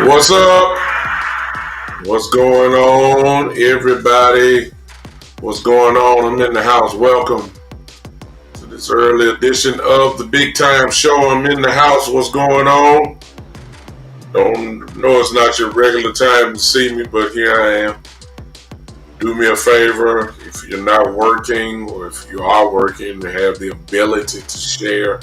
What's up? What's going on, everybody? What's going on? I'm in the house. Welcome to this early edition of the Big Time Show. I'm in the house. What's going on? Don't know it's not your regular time to see me, but here I am. Do me a favor, if you're not working or if you are working and have the ability to share,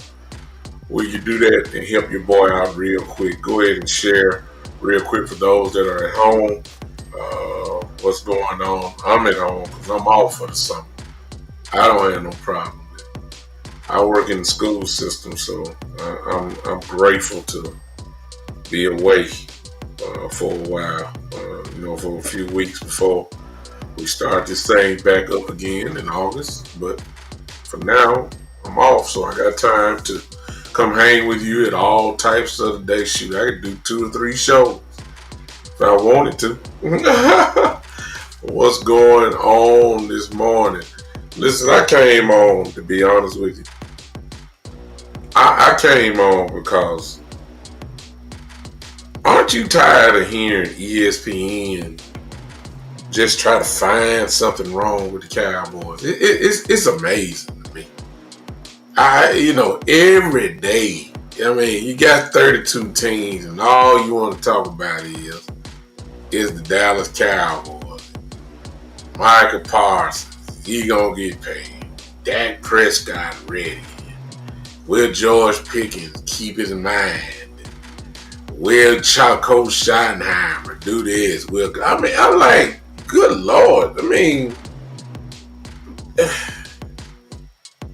will you do that and help your boy out real quick? Go ahead and share real quick for those that are at home. What's going on? I'm at home because I'm off for the summer. I don't have no problem with it. I work in the school system, so I'm grateful to be away for a while, for a few weeks before we start this thing back up again in August. But for now, I'm off, so I got time to come hang with you at all types of the day. Shoot, I could do 2 or 3 shows if I wanted to. What's going on this morning? Listen, I came on, to be honest with you. I came on because aren't you tired of hearing ESPN just try to find something wrong with the Cowboys? It's amazing to me. Every day, you got 32 teams and all you want to talk about is the Dallas Cowboys. Michael Parsons, he gonna get paid. Dak Prescott ready. Will George Pickens keep his mind? Will Coach Schotty do this? I'm like, good Lord.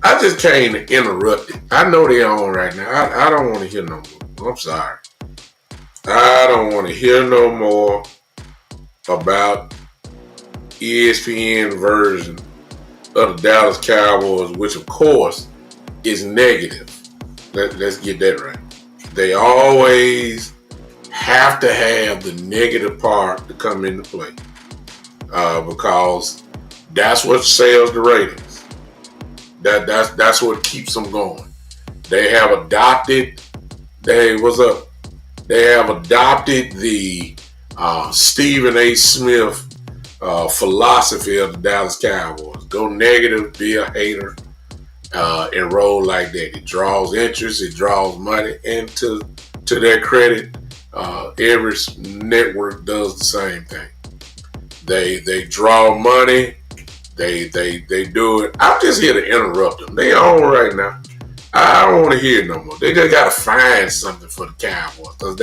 I just came to interrupt it. I know they're on right now. I don't want to hear no more. I'm sorry. I don't want to hear no more about ESPN version of the Dallas Cowboys, which of course is negative. Let's get that right. They always have to have the negative part to come into play because that's what sells the ratings. That's what keeps them going. They have adopted. They have adopted the Stephen A. Smith philosophy of the Dallas Cowboys. Go negative, be a hater, and roll like that. It draws interest, it draws money, and to their credit, every network does the same thing. They draw money, they do it. I'm just here to interrupt them. They on right now. I don't want to hear no more. They just gotta find something for the Cowboys because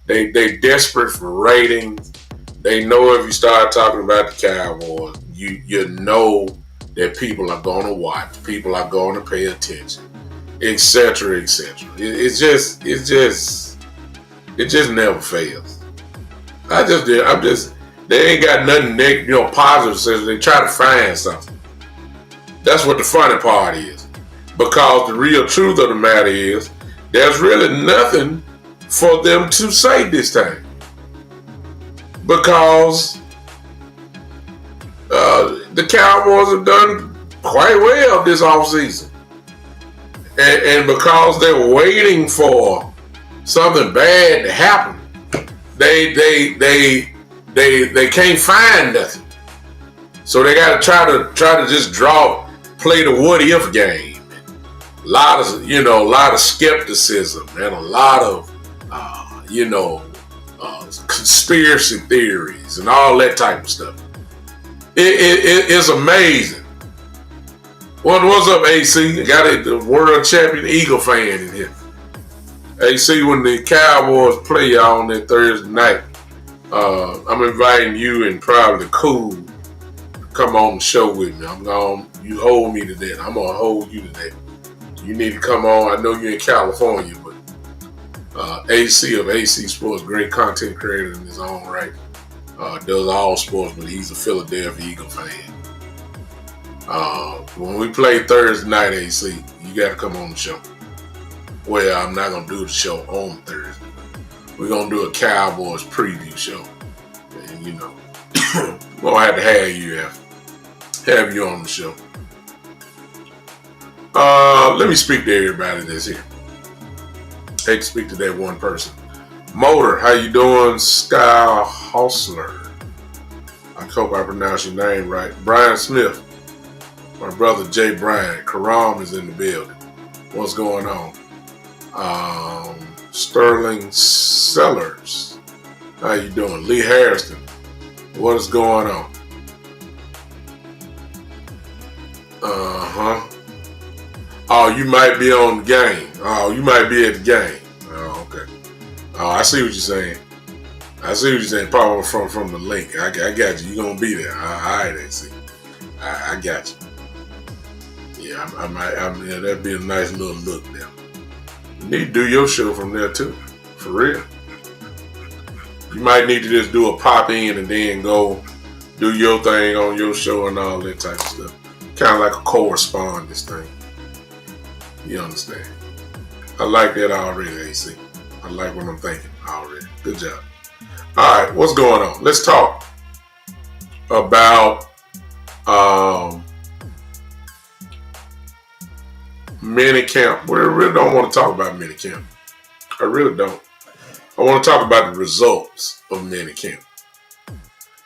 they desperate for ratings. They know if you start talking about the Cowboys, you know that people are going to watch, people are going to pay attention, etc., etc. It just never fails. They ain't got nothing negative, positive. So they try to find something. That's what the funny part is, because the real truth of the matter is there's really nothing for them to say this time. Because the Cowboys have done quite well this offseason. And because they're waiting for something bad to happen, they can't find nothing. So they gotta try to just play the what if game. A lot of skepticism and a lot of conspiracy theories and all that type of stuff. It's amazing. What's up, AC? Got the world champion Eagle fan in here. AC, when the Cowboys play y'all on that Thursday night, I'm inviting you and probably Cool to come on the show with me. You hold me to that. I'm gonna hold you to that. You need to come on. I know you're in California, but AC of AC Sports, great content creator in his own right. Does all sports, but he's a Philadelphia Eagle fan. When we play Thursday night, AC, you got to come on the show. Well, I'm not going to do the show on Thursday. We're going to do a Cowboys preview show. And, we're going to have you on the show. Let me speak to everybody that's here. I hate to speak to that one person. Motor, how you doing? Sky Hostler. I hope I pronounced your name right. Brian Smith. My brother Jay Bryan. Karam is in the building. What's going on? Sterling Sellers. How you doing? Lee Harrison. What is going on? Oh, you might be on the game. Oh, you might be at the game. Oh, okay. Oh, I see what you're saying. Probably from the link. I got you. You're going to be there. All right, AC. I got you. Yeah, I might. Yeah, that'd be a nice little look there. You need to do your show from there, too. For real. You might need to just do a pop in and then go do your thing on your show and all that type of stuff. Kind of like a correspondence thing. You understand? I like that already, AC. I like what I'm thinking already. Good job. All right, what's going on? Let's talk about minicamp. We really don't want to talk about minicamp. I really don't. I want to talk about the results of minicamp.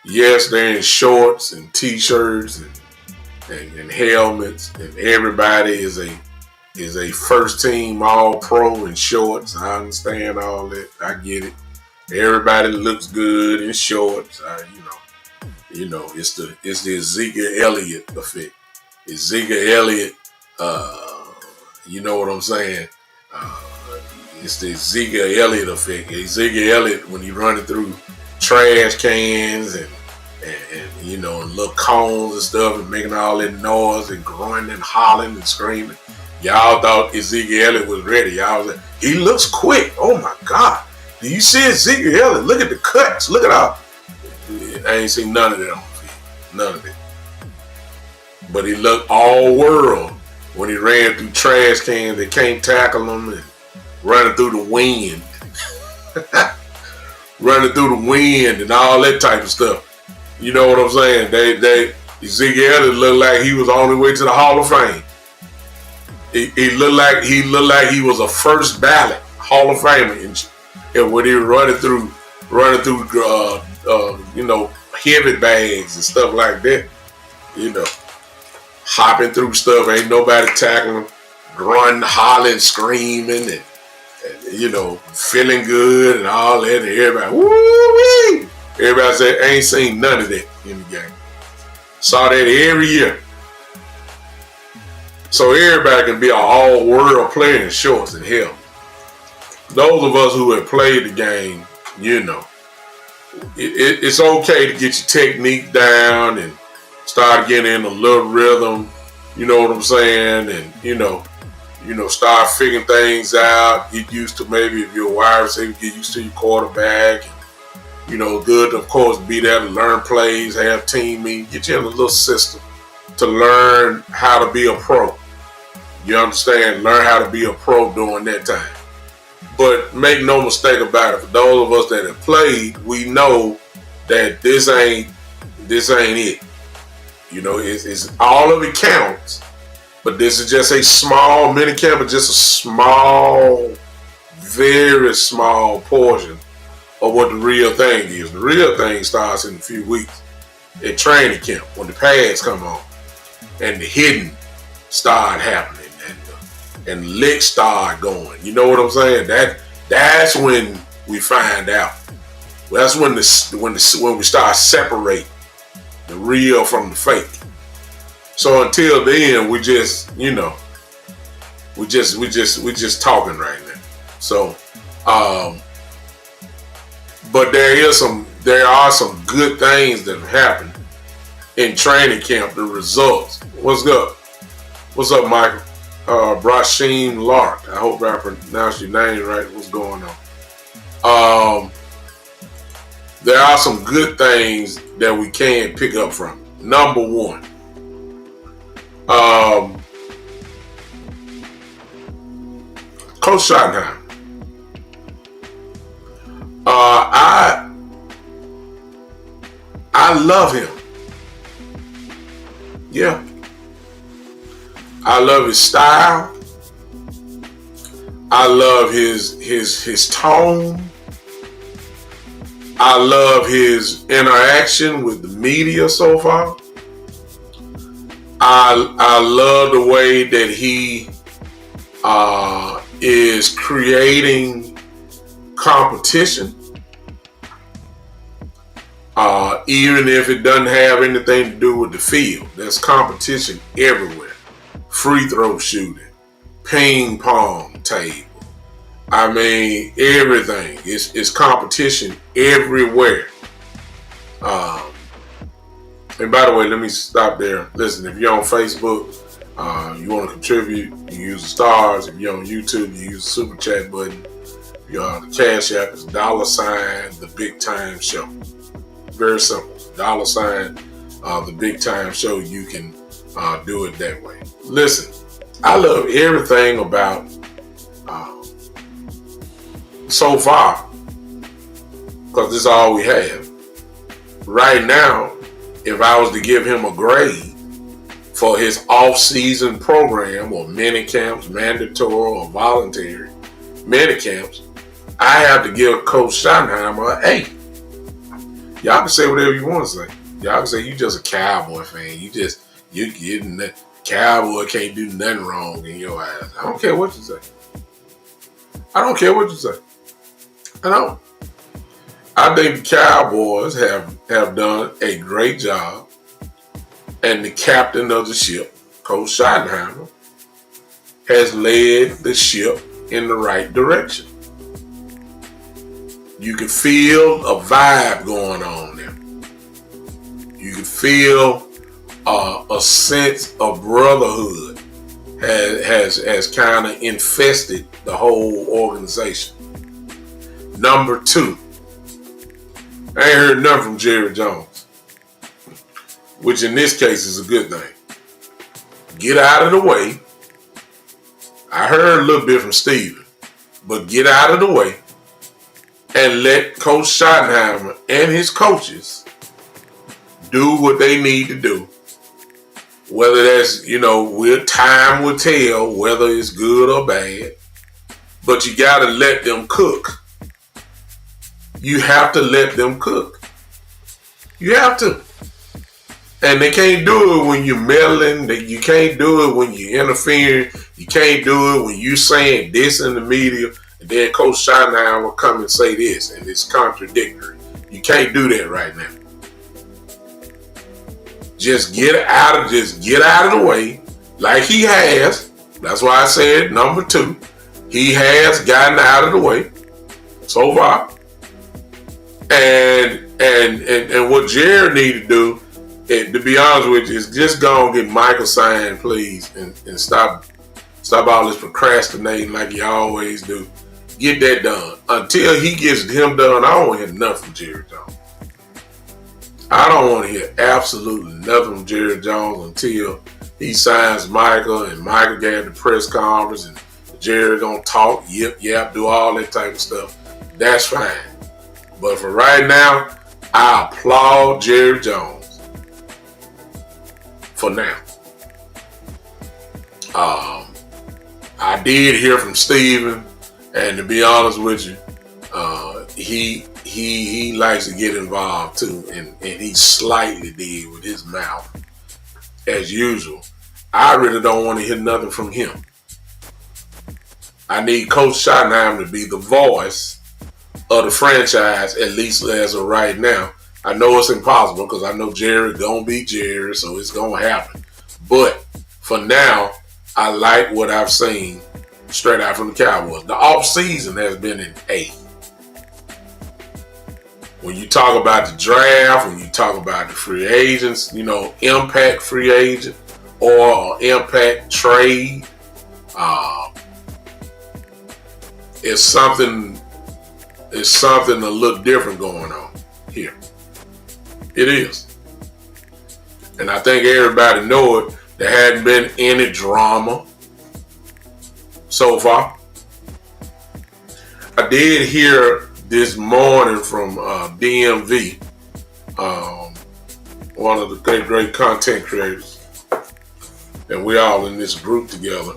Yes, they're in shorts and t-shirts and helmets, and everybody is a first team all pro in shorts. I understand all that. I get it. Everybody looks good in shorts. It's the Ezekiel Elliott effect. Ezekiel Elliott, you know what I'm saying? It's the Ezekiel Elliott effect. Ezekiel Elliott, when he running through trash cans and little cones and stuff and making all that noise and grunting and hollering and screaming. Y'all thought Ezekiel Elliott was ready. Y'all was like, he looks quick. Oh my God. Do you see Ezekiel Elliott? Look at the cuts. Look at how. I ain't seen none of that on the field. None of it. But he looked all world when he ran through trash cans. They can't tackle him and running through the wind. Running through the wind and all that type of stuff. You know what I'm saying? Ezekiel Elliott looked like he was on his way to the Hall of Fame. He looked like he was a first ballot Hall of Famer, and when he was running through heavy bags and stuff like that, hopping through stuff, ain't nobody tackling him, grunting, hollering, screaming, and feeling good and all that, and everybody, woo-wee! Everybody said, ain't seen none of that in the game. Saw that every year. So everybody can be an all-world player in shorts and helmet. Those of us who have played the game, it's okay to get your technique down and start getting in a little rhythm. You know what I'm saying? And, start figuring things out. Get used to, maybe if you're a wide receiver, get used to your quarterback. Good, of course, be there to learn plays, have team meetings, get you in a little system to learn how to be a pro. You understand? Learn how to be a pro during that time. But make no mistake about it, for those of us that have played, we know that this ain't it. It's all of it counts, but this is just a small minicamp, but just a small, very small portion of what the real thing is. The real thing starts in a few weeks at training camp when the pads come on and the hitting start happening and licks start going. You know what I'm saying? That's when we find out. That's when we start separating the real from the fake. So until then, we just talking right now. So, but there are some good things that have happened in training camp. The results. What's up? What's up, Michael? Brasheen Lark. I hope I pronounced your name right. What's going on? There are some good things that we can pick up from. Number one, Coach Schotty. I love him. Yeah. I love his style. I love his tone. I love his interaction with the media so far. I love the way that he is creating competition, even if it doesn't have anything to do with the field. There's competition everywhere. Free throw shooting, ping pong table. I mean, everything. It's competition everywhere. And by the way, let me stop there. Listen, if you're on Facebook, you want to contribute, you use the stars. If you're on YouTube, you use the super chat button. The Cash App is $ the Big Time Show. Very simple. $ the Big Time Show. You can do it that way. Listen, I love everything about so far, because this is all we have. Right now, if I was to give him a grade for his off-season program or mini camps, mandatory or voluntary mini camps, I have to give Coach Schottenheimer an A. Y'all can say whatever you want to say. Y'all can say you just a Cowboy fan. You getting the Cowboy can't do nothing wrong in your eyes. I don't care what you say. I don't care what you say. I don't. I think the Cowboys have done a great job, and the captain of the ship, Coach Schottenheimer, has led the ship in the right direction. You can feel a vibe going on there. You can feel a sense of brotherhood has kind of infested the whole organization. Number 2, I ain't heard nothing from Jerry Jones, which in this case is a good thing. Get out of the way. I heard a little bit from Steven, but get out of the way and let Coach Schottenheimer and his coaches do what they need to do. Whether that's, time will tell whether it's good or bad, but you got to let them cook. You have to let them cook. You have to. And they can't do it when you're meddling. You can't do it when you're interfering. You can't do it when you're saying this in the media and then Coach Schottenheimer will come and say this and it's contradictory. You can't do that right now. Just get out of the way like he has. That's why I said number 2. He has gotten out of the way so far. And what Jerry need to do, to be honest with you, is just go and get Michael signed, please, and stop all this procrastinating like you always do. Get that done. Until he gets him done, I don't want to hear nothing from Jerry Jones. I don't want to hear absolutely nothing from Jerry Jones until he signs Michael and Michael gave the press conference and Jerry gonna talk, yep, do all that type of stuff. That's fine. But for right now, I applaud Jerry Jones for now. I did hear from Steven, and to be honest with you, he likes to get involved too, and he slightly did with his mouth, as usual. I really don't want to hear nothing from him. I need Coach Schottenheimer to be the voice of the franchise, at least as of right now. I know it's impossible because I know Jerry gonna be Jerry, so it's gonna happen. But for now, I like what I've seen straight out from the Cowboys. The off-season has been an A. When you talk about the draft, when you talk about the free agents, impact free agent or impact trade, it's something a little different going on here. It is. And I think everybody know it. There hadn't been any drama so far. I did hear this morning from DMV, one of the great content creators, and we all in this group together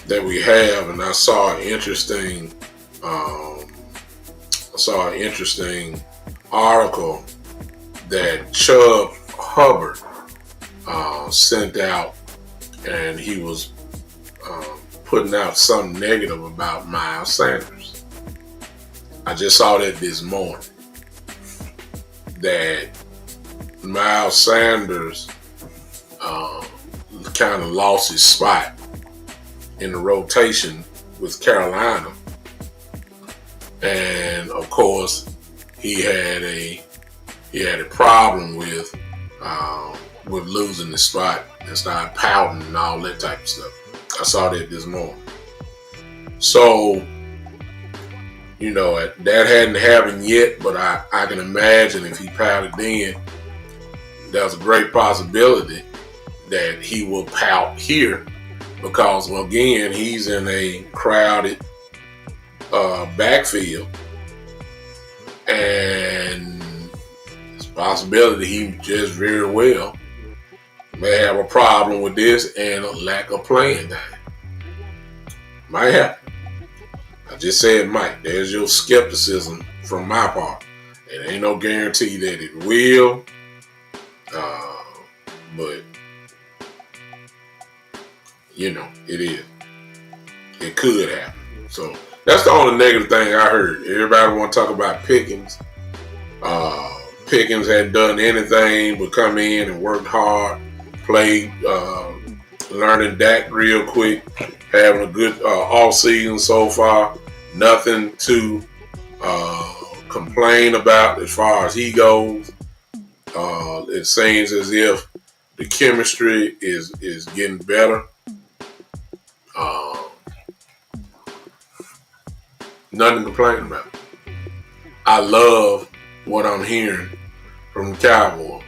that we have, and I saw an interesting saw an interesting article that Chubb Hubbard sent out, and he was putting out something negative about Miles Sanders. I just saw that this morning, that Miles Sanders kind of lost his spot in the rotation with Carolina, and of course he had a problem with losing the spot and started pouting and all that type of stuff. I saw that this morning. So, that hadn't happened yet, but I can imagine if he pouted then, there's a great possibility that he will pout here because, well, again, he's in a crowded backfield, and it's a possibility he just very well may have a problem with this and a lack of playing time. Might happen. I just said might. There's your skepticism from my part. It ain't no guarantee that it will, but it is. It could happen. So that's the only negative thing I heard. Everybody want to talk about Pickens. Pickens hadn't done anything but come in and worked hard, played, learning Dak real quick, having a good off season so far. Nothing to complain about as far as he goes. It seems as if the chemistry is getting better. Nothing to complain about. I love what I'm hearing from the Cowboys.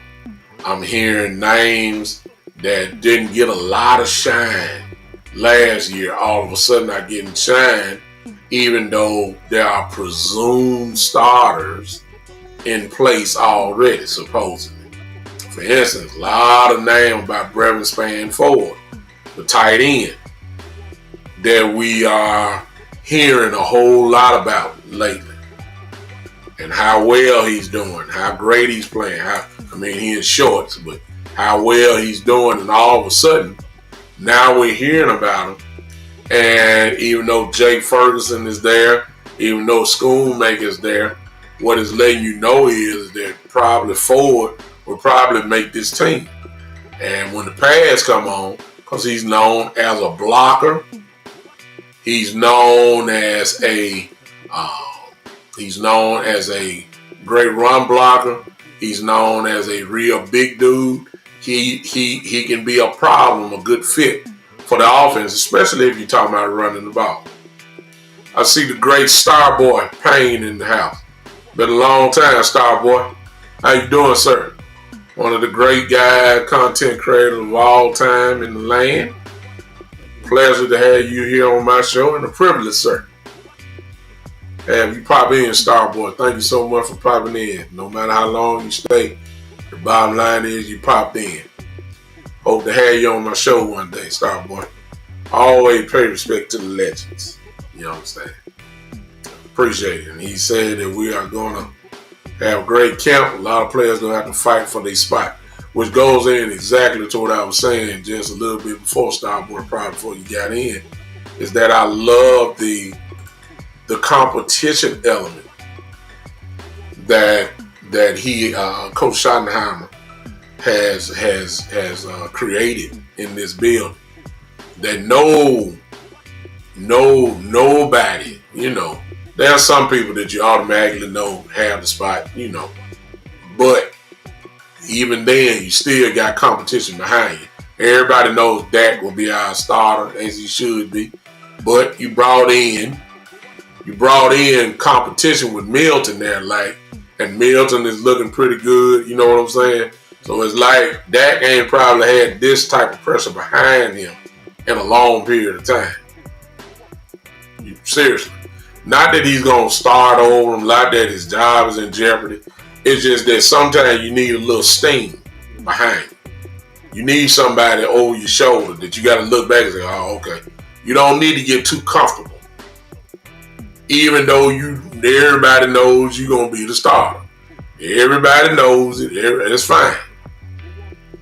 I'm hearing names that didn't get a lot of shine last year. All of a sudden are getting shine, even though there are presumed starters in place already, supposedly. For instance, a lot of names about Brevin Spann-Ford, the tight end, that we are hearing a whole lot about lately, and how well he's doing, how great he's playing. He in shorts, but how well he's doing, and all of a sudden, now we're hearing about him. And even though Jake Ferguson is there, even though Schoonmaker's there, what it's letting you know is that probably Ford will probably make this team. And when the pads come on, because he's known as a blocker, he's known as a great run blocker. He's known as a real big dude. He can be a problem, a good fit for the offense, especially if you're talking about running the ball. I see the great Star Boy Payne in the house. Been a long time, Star Boy. How you doing, sir? One of the great guys, content creators of all time in the land. Pleasure to have you here on my show, and a privilege, sir. Have you pop in, Starboy. Thank you so much for popping in. No matter how long you stay, the bottom line is you popped in. Hope to have you on my show one day, Starboy. Always pay respect to the legends. You understand? Appreciate it. And he said that we are going to have a great camp. A lot of players going to have to fight for their spot, which goes in exactly to what I was saying just a little bit before Starboy, probably before you got in, is that I love the competition element that he, Coach Schotty has created in this building. That nobody, there are some people that you automatically know have the spot, but even then, you still got competition behind you. Everybody knows Dak will be our starter, as he should be. But you brought in competition with Milton there, and Milton is looking pretty good, you know what I'm saying? So it's like Dak ain't probably had this type of pressure behind him in a long period of time. Seriously. Not that he's going to start over him, not that his job is in jeopardy. It's just that sometimes you need a little steam behind you. You need somebody over your shoulder that you got to look back and say, oh, okay. You don't need to get too comfortable. Even though you everybody knows you're going to be the starter. Everybody knows it. It's fine.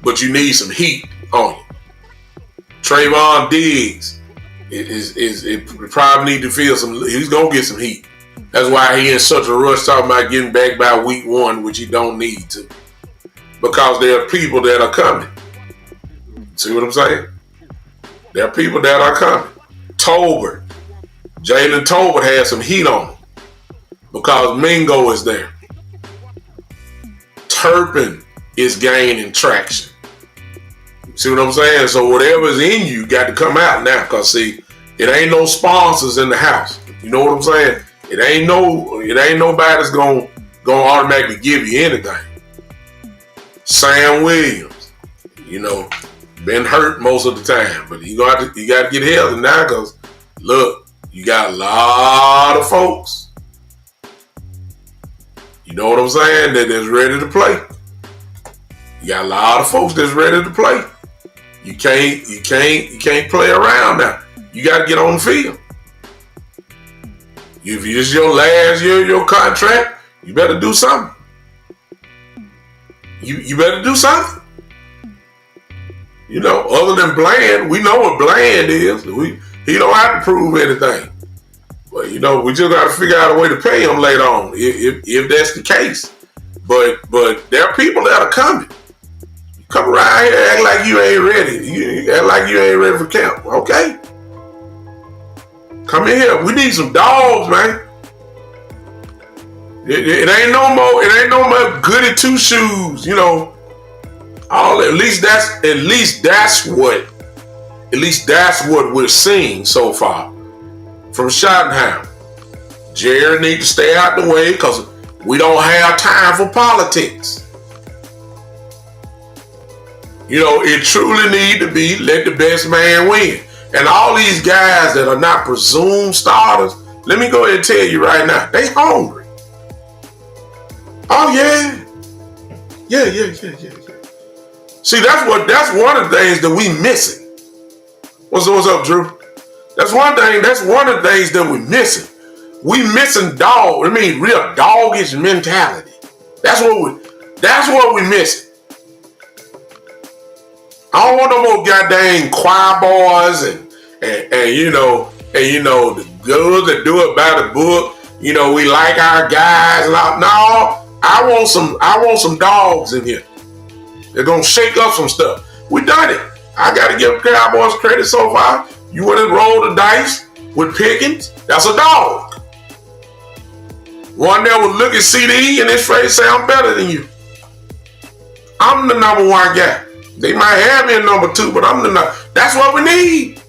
But you need some heat on you. Trayvon Diggs it probably need to feel some. He's going to get some heat. That's why he in such a rush talking about getting back by week 1, which he don't need to. Because there are people that are coming. See what I'm saying? There are people that are coming. Tolbert. Jalen Tolbert has some heat on him. Because Mingo is there. Turpin is gaining traction. See what I'm saying? So whatever's in you got to come out now. Because see, it ain't no sponsors in the house. You know what I'm saying? It ain't nobody's gonna automatically give you anything. Sam Williams, been hurt most of the time, but you got to get healthy now because look, you got a lot of folks. You know what I'm saying? That's ready to play. You got a lot of folks that's ready to play. You can't play around now. You got to get on the field. If it's your last year of your contract, you better do something. You better do something. Other than Bland, we know what Bland is. He don't have to prove anything. But we just got to figure out a way to pay him later on, if that's the case. But there are people that are coming. You come around here act like you ain't ready. You act like you ain't ready for camp. Okay. Come in here. We need some dogs, man. It ain't no more goody two shoes, At least that's what we're seeing so far from Schottenheimer. Jerry need to stay out the way because we don't have time for politics. It truly need to be let the best man win. And all these guys that are not presumed starters, let me go ahead and tell you right now, they hungry. Oh yeah. Yeah. See, that's one of the things that we missing. What's up, Drew? That's one of the things that we missing. We missing real doggish mentality. That's what we missing. I don't want no more goddamn choir boys and the girls that do it by the book. We like our guys. No, I want some dogs in here. They're gonna shake up some stuff. We done it. I gotta give Cowboys credit so far. You went and rolled the dice with Pickens. That's a dog. One there would look at CD and his face say, "I'm better than you. I'm the number 1 guy." They might have me in number 2, but I'm the number. That's what we need.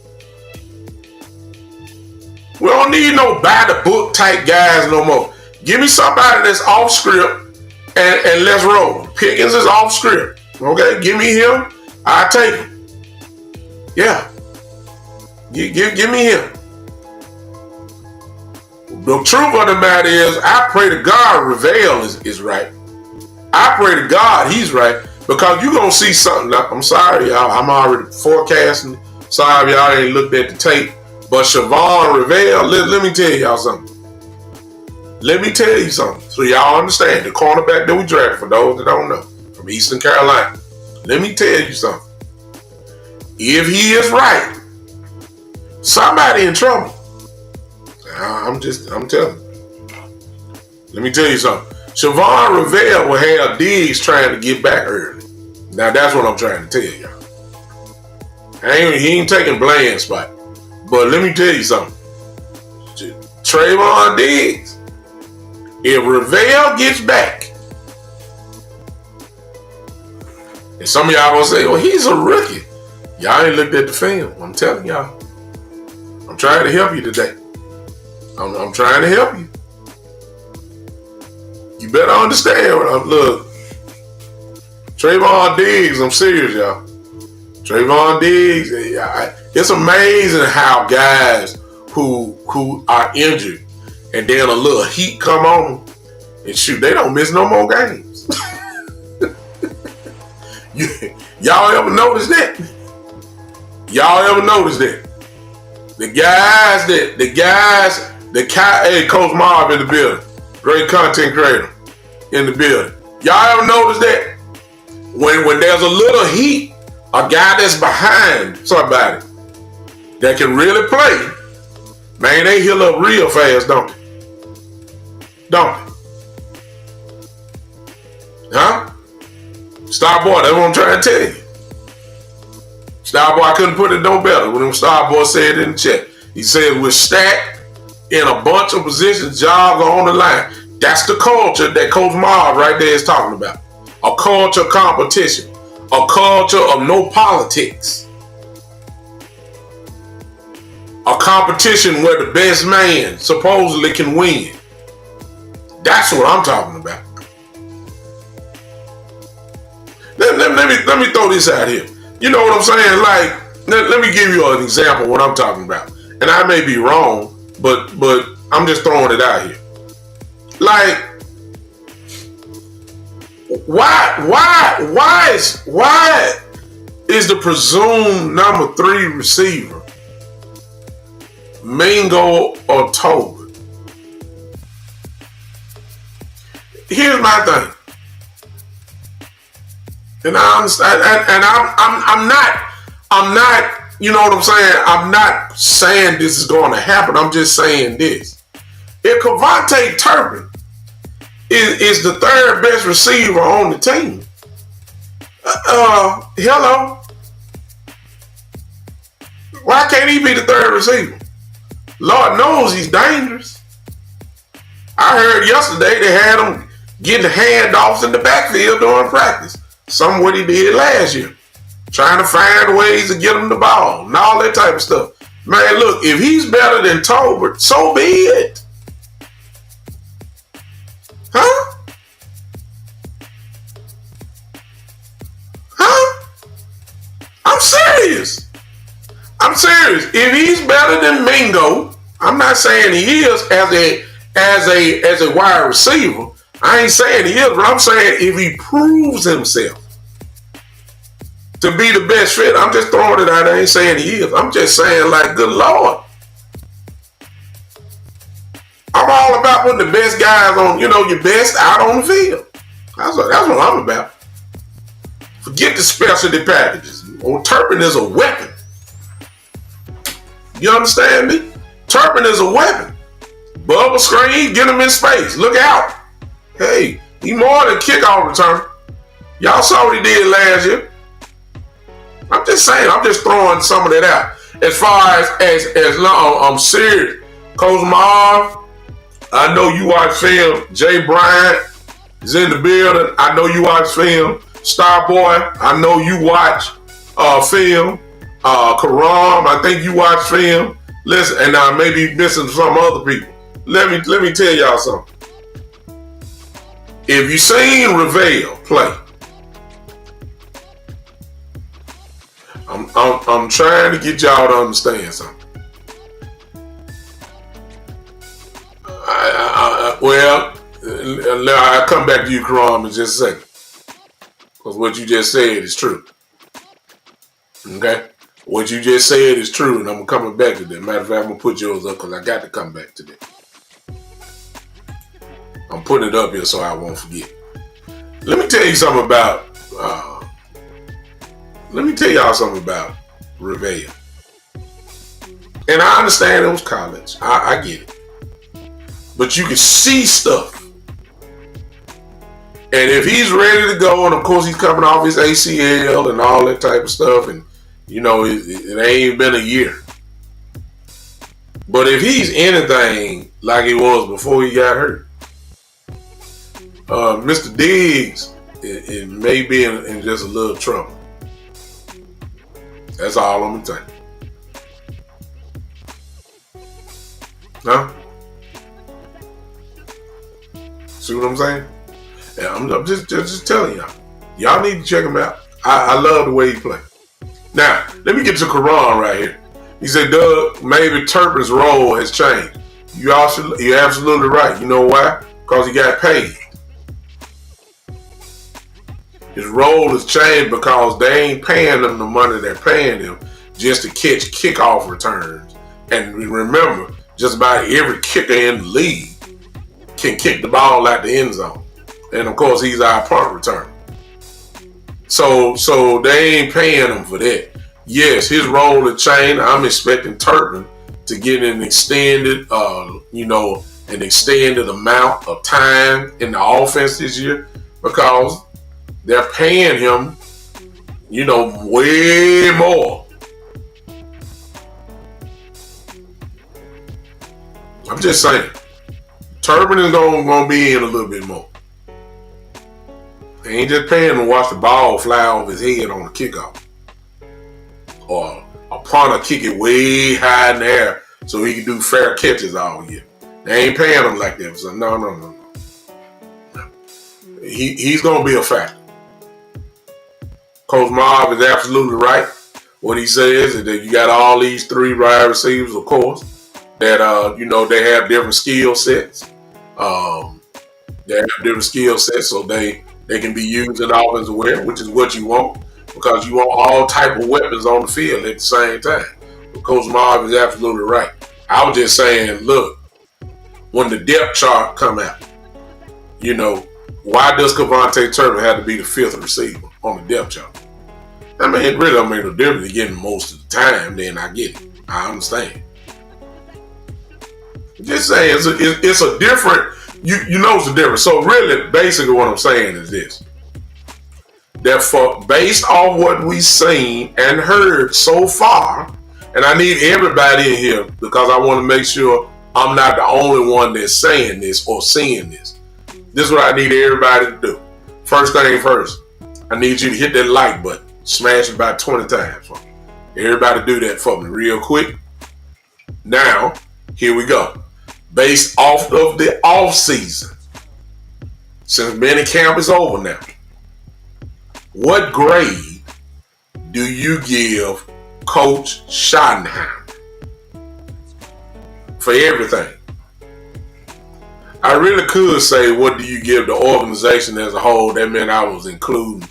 We don't need no by the book type guys no more. Give me somebody that's off script and let's roll. Pickens is off script. Okay, give me him. I'll take him. Yeah. Give me him. The truth of the matter is, I pray to God Ravel is right. I pray to God he's right. Because you're going to see something. Now, I'm sorry, y'all. I'm already forecasting. Sorry, y'all ain't looked at the tape. But Siobhan Ravel, let me tell y'all something. Let me tell you something. So y'all understand. The cornerback that we drafted, for those that don't know, from Eastern Carolina. Let me tell you something. If he is right, somebody in trouble. I'm telling you. Let me tell you something. Siobhan Ravel will have Diggs trying to get back early. Now that's what I'm trying to tell y'all. He ain't taking Bland's spot. But let me tell you something. Trayvon Diggs, if Ravel gets back, and some of y'all gonna say, "Well, he's a rookie." Y'all ain't looked at the film. I'm telling y'all. I'm trying to help you today. I'm trying to help you. You better understand what I'm look. Trayvon Diggs, I'm serious, y'all. Trayvon Diggs, it's amazing how guys who are injured and then a little heat come on them and shoot, they don't miss no more games. Y'all ever notice that? Y'all ever notice that? The guys Hey, Coach Marv in the building. Great content creator in the building. Y'all ever notice that? When there's a little heat, a guy that's behind somebody that can really play, man, they heal up real fast, don't they? Don't they? Huh? Starboy, that's what I'm trying to tell you. Starboy couldn't put it no better when Starboy said it in the chat. He said we're stacked in a bunch of positions, jobs are on the line. That's the culture that Coach Marv right there is talking about. A culture of competition. A culture of no politics. A competition where the best man supposedly can win. That's what I'm talking about. Let me throw this out here. You know what I'm saying? Like, let me give you an example of what I'm talking about. And I may be wrong, but I'm just throwing it out here. Like, why is the presumed number 3 receiver Mingo or Tolbert? Here's my thing. And I understand, and I'm not, you know what I'm saying? I'm not saying this is going to happen. I'm just saying this. If Cavante Turpin is the 3rd best receiver on the team, hello? Why can't he be the 3rd receiver? Lord knows he's dangerous. I heard yesterday they had him getting handoffs in the backfield during practice. Some of what he did last year. Trying to find ways to get him the ball and all that type of stuff. Man, look, if he's better than Tolbert, so be it. Huh? I'm serious. If he's better than Mingo, I'm not saying he is as a wide receiver. I ain't saying he is, but I'm saying if he proves himself to be the best fit, I'm just throwing it out. I ain't saying he is. I'm just saying, like, good Lord. I'm all about putting the best guys on, your best out on the field. That's what I'm about. Forget the specialty packages. Turpin is a weapon. You understand me? Turpin is a weapon. Bubble screen, get him in space. Look out. Hey, he more than kickoff return. Y'all saw what he did last year. I'm just saying, I'm just throwing some of that out. As far as long, I'm serious. Coach Marv, I know you watch film. Jay Bryant is in the building. I know you watch film. Starboy, I know you watch film. Karam, I think you watch film. Listen, and I may be missing some other people. Let me tell y'all something. If you seen Ravel play, I'm trying to get y'all to understand something. I'll come back to you, Karam, in just a second. Because what you just said is true. Okay? What you just said is true, and I'm coming back to that. Matter of fact, I'm going to put yours up because I got to come back to that. I'm putting it up here so I won't forget. Let me tell you something about Revere. And I understand it was college. I get it. But you can see stuff. And if he's ready to go, and of course he's coming off his ACL and all that type of stuff, and it ain't been a year. But if he's anything like he was before he got hurt, Mr. Diggs, it may be in just a little trouble. That's all I'm going to tell you. Huh? See what I'm saying? Yeah, I'm just telling y'all. Y'all need to check him out. I love the way he plays. Now, let me get to Karan right here. He said, Doug, maybe Turpin's role has changed. You're absolutely right. You know why? Because he got paid. His role has changed because they ain't paying him the money they're paying him just to catch kickoff returns. And remember, just about every kicker in the league can kick the ball out the end zone. And of course, he's our punt returner. So they ain't paying him for that. Yes, his role will change. I'm expecting Turpin to get an extended, an extended amount of time in the offense this year because they're paying him, way more. I'm just saying, Turpin is gonna be in a little bit more. They ain't just paying him to watch the ball fly off his head on the kickoff. Or a punter kick it way high in the air so he can do fair catches all year. They ain't paying him like that. So no. He's going to be a factor. Coach Marv is absolutely right. What he says is that you got all these 3 wide receivers, of course, that, they have different skill sets. They have different skill sets, so they can be used in offensive way, which is what you want, because you want all type of weapons on the field at the same time. But Coach Marv is absolutely right. I was just saying, look, when the depth chart come out, why does Cavante Turpin have to be the 5th receiver on the depth chart? I mean, it really don't make no difference to getting most of the time, then I get it. I understand. Just saying, it's a different, it's a difference. So really, basically what I'm saying is this. That based on what we've seen and heard so far, and I need everybody in here because I want to make sure I'm not the only one that's saying this or seeing this. This is what I need everybody to do. First thing first, I need you to hit that like button. Smash it about 20 times for me. Everybody do that for me real quick. Now, here we go. Based off of the off season, since minicamp is over now, what grade do you give Coach Schotty for everything? I really could say, what do you give the organization as a whole? That meant I was including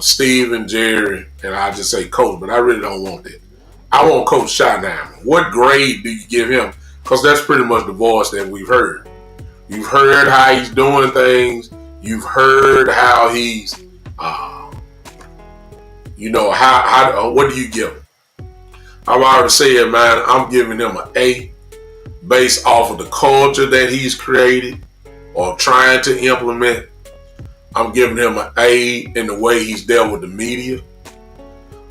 Steve and Jerry, and I just say Coach, but I really don't want that. I want Coach Schotty. What grade do you give him? Because that's pretty much the voice that we've heard. You've heard how he's doing things. You've heard how he's, what do you give him? I've already said, man, I'm giving him an A based off of the culture that he's created or trying to implement. I'm giving him an A in the way he's dealt with the media.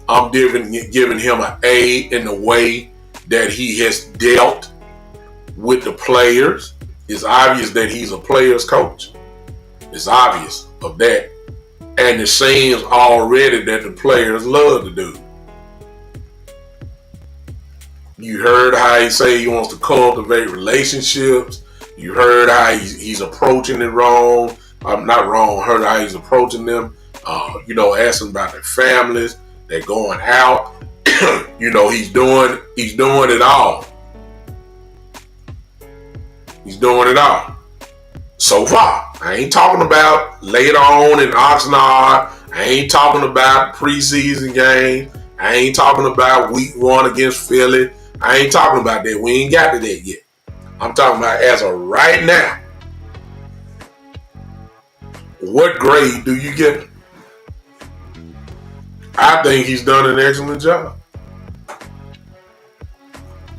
I'm giving him an A in the way that he has dealt with the players. It's obvious that he's a player's coach. It's obvious of that. And it seems already that the players love the dude. You heard how he say he wants to cultivate relationships. You heard how he's approaching it wrong. Not wrong. Heard how he's approaching them. Asking about their families. They're going out. He's doing it all. He's doing it all. So far. I ain't talking about later on in Oxnard. I ain't talking about preseason games. I ain't talking about week 1 against Philly. I ain't talking about that. We ain't got to that yet. I'm talking about as of right now. What grade do you give him? I think he's done an excellent job.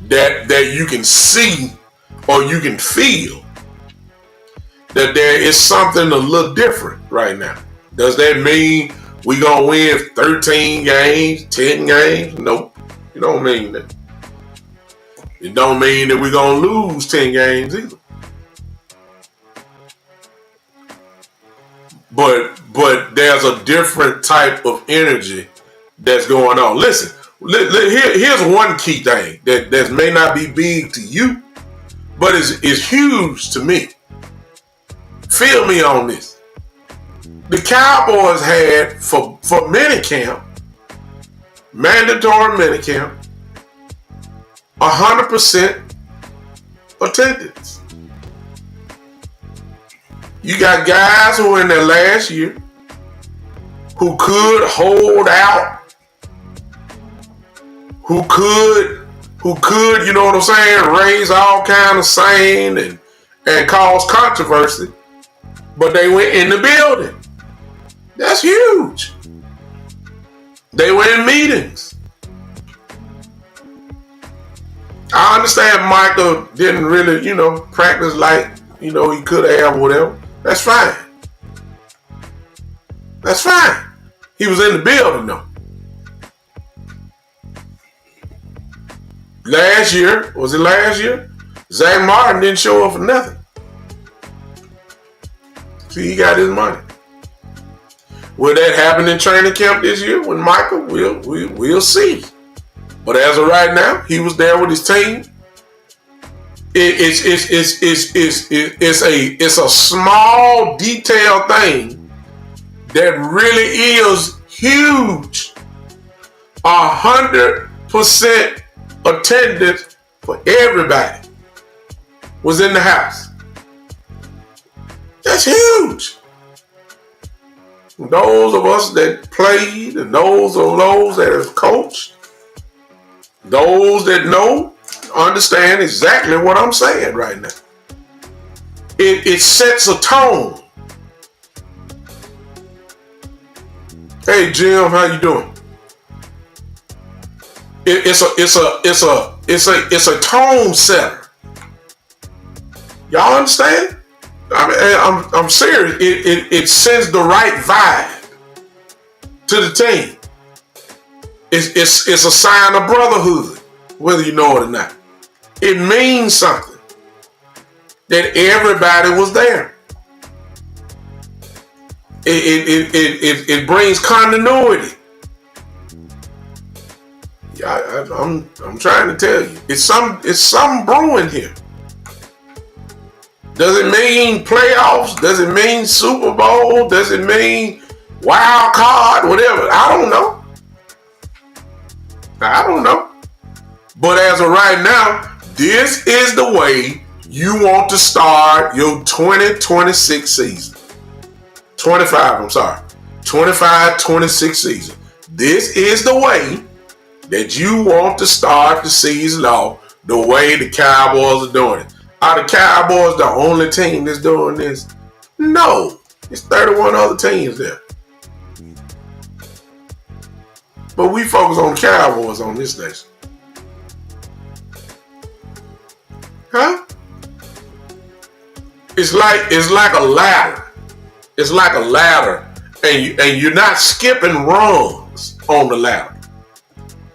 That you can see or you can feel that there is something a little different right now. Does that mean we gonna win 13 games, 10 games? Nope. It don't mean that. It don't mean that we're gonna lose 10 games either. But there's a different type of energy that's going on. Listen, here's one key thing that may not be big to you, but is huge to me. Feel me on this. The Cowboys had for minicamp, mandatory minicamp, 100% attendance. You got guys who were in there last year who could hold out, who could who could, you know what I'm saying, raise all kind of sane and cause controversy, but they went in the building. That's huge. They were in meetings. I understand Michael didn't really, practice like, he could have or whatever. That's fine. That's fine. He was in the building though. Last year, Zach Martin didn't show up for nothing. See, he got his money. Will that happen in training camp this year with Michael? We'll see. But as of right now, he was there with his team. It's a small detailed thing that really is huge. 100% attendance for everybody was in the house. That's huge. Those of us that played and those that have coached, those that know, understand exactly what I'm saying right now. It sets a tone. Hey Jim, how you doing? It's a tone setter. Y'all understand? I'm serious. It sends the right vibe to the team. It's a sign of brotherhood, whether you know it or not. It means something that everybody was there. It brings continuity. Yeah, I'm trying to tell you, it's something brewing here. Does it mean playoffs? Does it mean Super Bowl? Does it mean wild card? Whatever. I don't know. But as of right now, this is the way you want to start your 2026 season. 25-26 season. This is the way that you want to start the season off the way the Cowboys are doing it. Are the Cowboys the only team that's doing this? No. There's 31 other teams there. But we focus on the Cowboys on this station. Huh? It's like a ladder. It's like a ladder, and you're not skipping rungs on the ladder.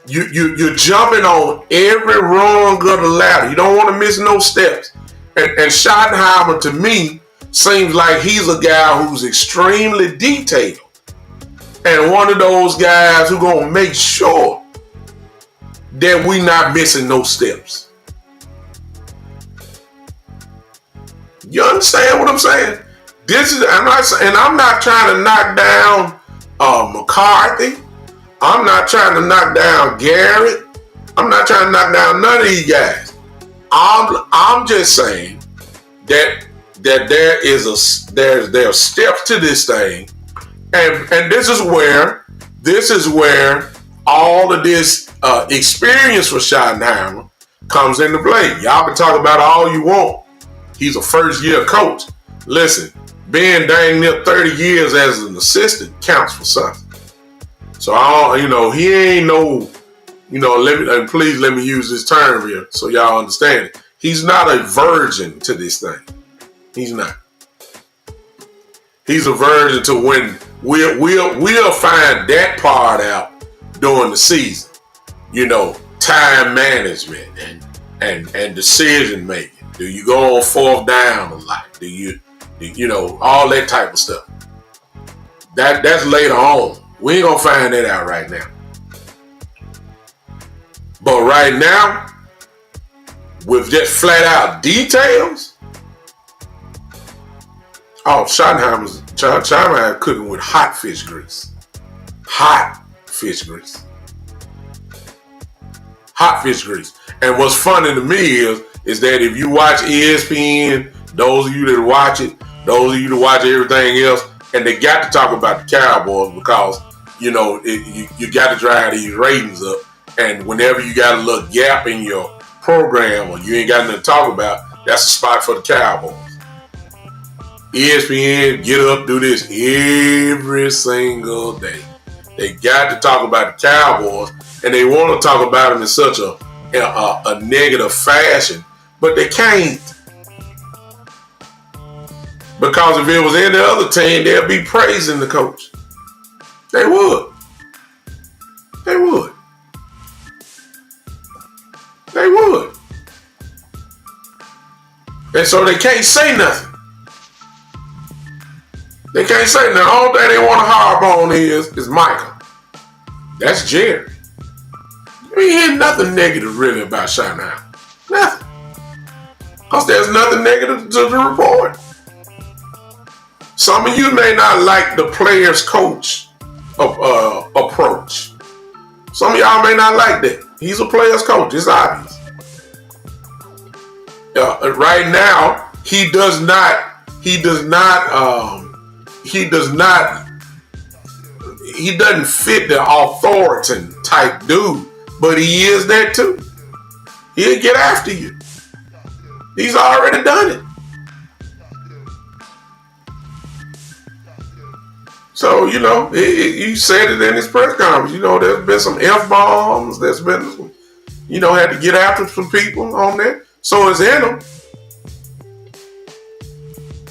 You're jumping on every rung of the ladder. You don't want to miss no steps. And Schottenheimer, to me, seems like he's a guy who's extremely detailed. And one of those guys who's going to make sure that we not missing no steps. You understand what I'm saying? I'm not trying to knock down McCarthy. I'm not trying to knock down Garrett. I'm not trying to knock down none of these guys. I'm just saying that there are steps to this thing, and this is where all of this experience for Schottenheimer comes into play. Y'all can talk about it all you want. He's a first-year coach. Listen, being dang near 30 years as an assistant counts for something. So he ain't no, please let me use this term here so y'all understand it. He's not a virgin to this thing. He's not. He's a virgin to when we'll find that part out during the season. Time management and decision making. Do you go on fourth down a lot? Do you all that type of stuff? That's later on. We ain't gonna find that out right now. But right now, with just flat out details, Schottenheimer cooking with hot fish grease. Hot fish grease. Hot fish grease. And what's funny to me is that if you watch ESPN, those of you that watch it, those of you that watch everything else, and they got to talk about the Cowboys because, you got to drive these ratings up. And whenever you got a little gap in your program or you ain't got nothing to talk about, that's a spot for the Cowboys. ESPN, get up, do this every single day. They got to talk about the Cowboys, and they want to talk about them in such a negative fashion, but they can't. Because if it was any other team, they'd be praising the coach. They would. They would. They would. And so they can't say nothing. They can't say nothing. The only thing they want to harp on is Michael. That's Jerry. You ain't hear nothing negative really about Shanghai. Nothing. Because there's nothing negative to the report. Some of you may not like the player's coach approach. Some of y'all may not like that. He's a player's coach. It's obvious. Right now, he doesn't fit the authority type dude, but he is that too. He'll get after you. He's already done it. So, he said it in his press conference. There's been some F-bombs. There's been some, had to get after some people on that. So it's in them.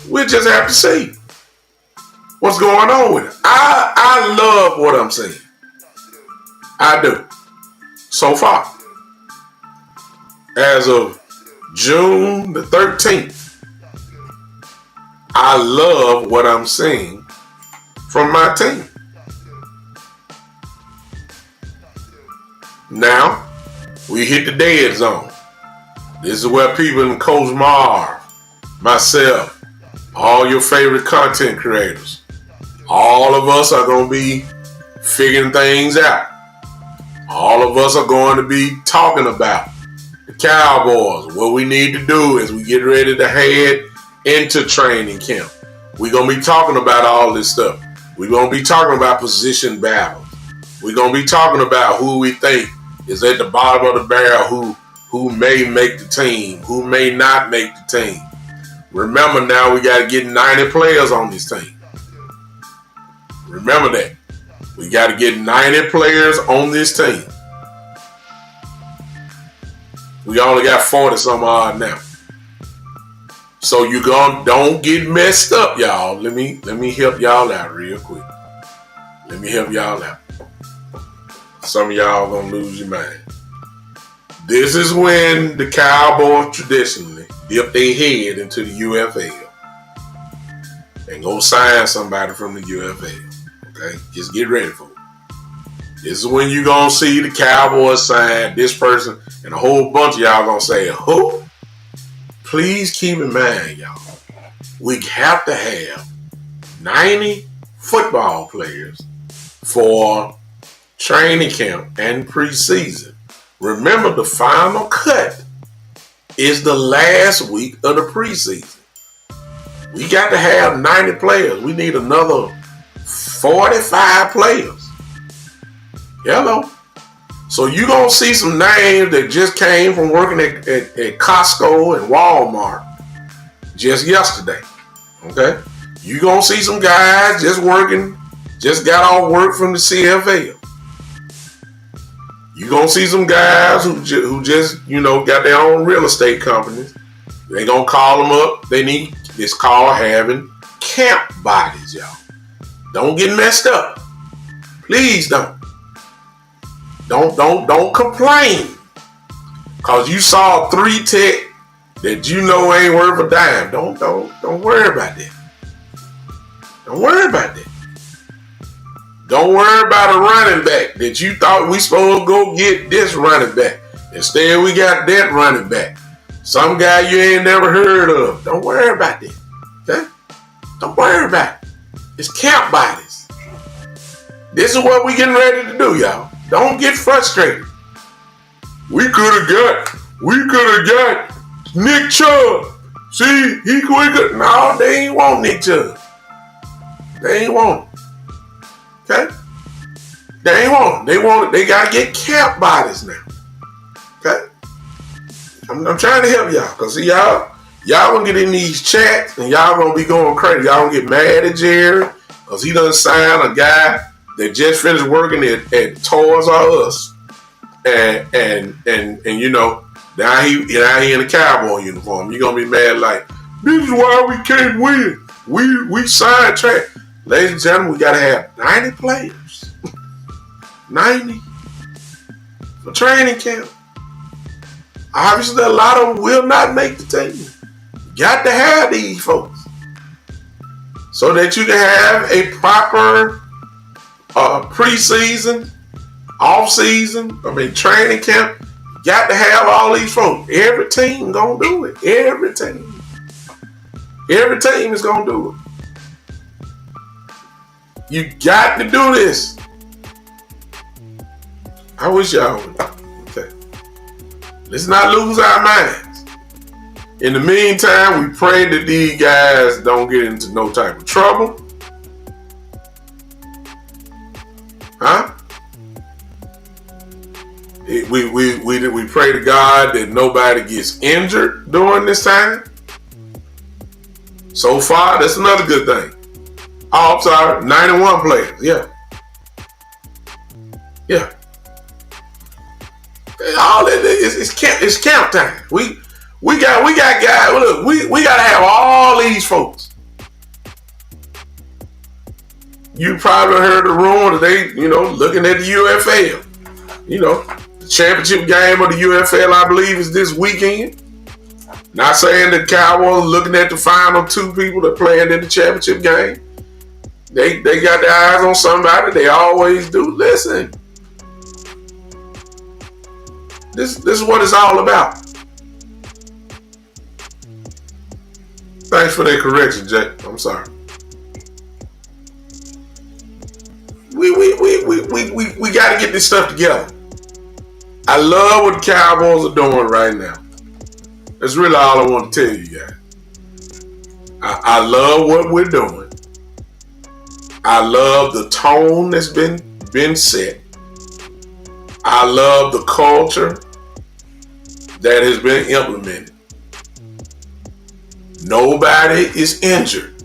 We'll just have to see what's going on with it. I love what I'm seeing. I do. So far. As of June the 13th, I love what I'm seeing from my team. Now, we hit the dead zone. This is where people in Coach Marv, myself, all your favorite content creators, all of us are going to be figuring things out. All of us are going to be talking about the Cowboys, what we need to do as we get ready to head into training camp. We're going to be talking about all this stuff. We're going to be talking about position battles. We're going to be talking about who we think is at the bottom of the barrel, who may make the team, who may not make the team. Remember now, we got to get 90 players on this team. Remember that. We got to get 90 players on this team. We only got 40 some odd now. So don't get messed up, y'all. Let me help y'all out real quick. Let me help y'all out. Some of y'all gonna lose your mind. This is when the Cowboys traditionally dip their head into the UFL and go sign somebody from the UFL. Okay? Just get ready for it. This is when you gonna see the Cowboys sign this person, and a whole bunch of y'all gonna say, who? Please keep in mind, y'all, we have to have 90 football players for training camp and preseason. Remember, the final cut is the last week of the preseason. We got to have 90 players. We need another 45 players. Hello. So you're going to see some names that just came from working at Costco and Walmart just yesterday. Okay? You're going to see some guys just got off work from the CFL. You're going to see some guys who just, got their own real estate companies. They're going to call them up. It's called having camp bodies, y'all. Don't get messed up. Please don't. Don't complain. Cause you saw 3 tech that ain't worth a dime. Don't worry about that. Don't worry about that. Don't worry about a running back that you thought we supposed to go get this running back. Instead, we got that running back. Some guy you ain't never heard of. Don't worry about that. Okay? Don't worry about it. It's camp bodies. This is what we getting ready to do, y'all. Don't get frustrated. We could have got Nick Chubb. See, we could. No, they ain't want Nick Chubb. They ain't want him. Okay? They ain't want it. They got to get camp bodies now. Okay? I'm trying to help y'all. Because see, y'all gonna get in these chats and y'all gonna be going crazy. Y'all gonna get mad at Jerry because he done signed a guy that just finished working at Toys R Us. And you know, now he in a cowboy uniform. You're gonna be mad like, this is why we can't win. We signed track. Ladies and gentlemen, we gotta have 90 players. 90 for training camp. Obviously, a lot of them will not make the team. Got to have these folks so that you can have a proper preseason, off-season, training camp. Got to have all these folks. Every team gonna do it. Every team is gonna do it. You got to do this. I wish y'all would. Okay. Let's not lose our minds. In the meantime, we pray that these guys don't get into no type of trouble. Huh? We pray to God that nobody gets injured during this time. So far, that's another good thing. Oh, I'm sorry, 91 players. Yeah. All it is, it's camp time. We got guys. Look, we gotta have all these folks. You probably heard the rumor that they, looking at the UFL. The championship game of the UFL, I believe, is this weekend. Not saying the Cowboys looking at the final two people that playing in the championship game. They got their eyes on somebody. They always do. Listen. This is what it's all about. Thanks for that correction, Jay. I'm sorry. We got to get this stuff together. I love what the Cowboys are doing right now. That's really all I want to tell you guys. I love what we're doing. I love the tone that's been set. I love the culture that has been implemented. Nobody is injured.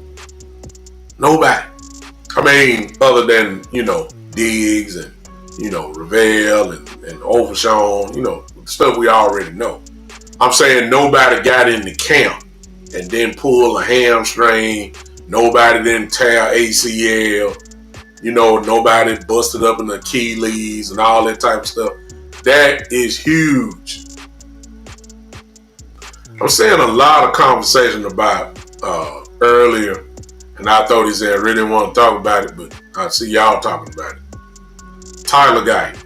Nobody. Other than, Diggs and, Ravel and Overshawn, stuff we already know. I'm saying nobody got into camp and then pulled a hamstring. Nobody didn't tear ACL. Nobody busted up an Achilles and all that type of stuff. That is huge. I'm seeing a lot of conversation about earlier, and I thought he said I really didn't want to talk about it, but I see y'all talking about it. Tyler Guyton.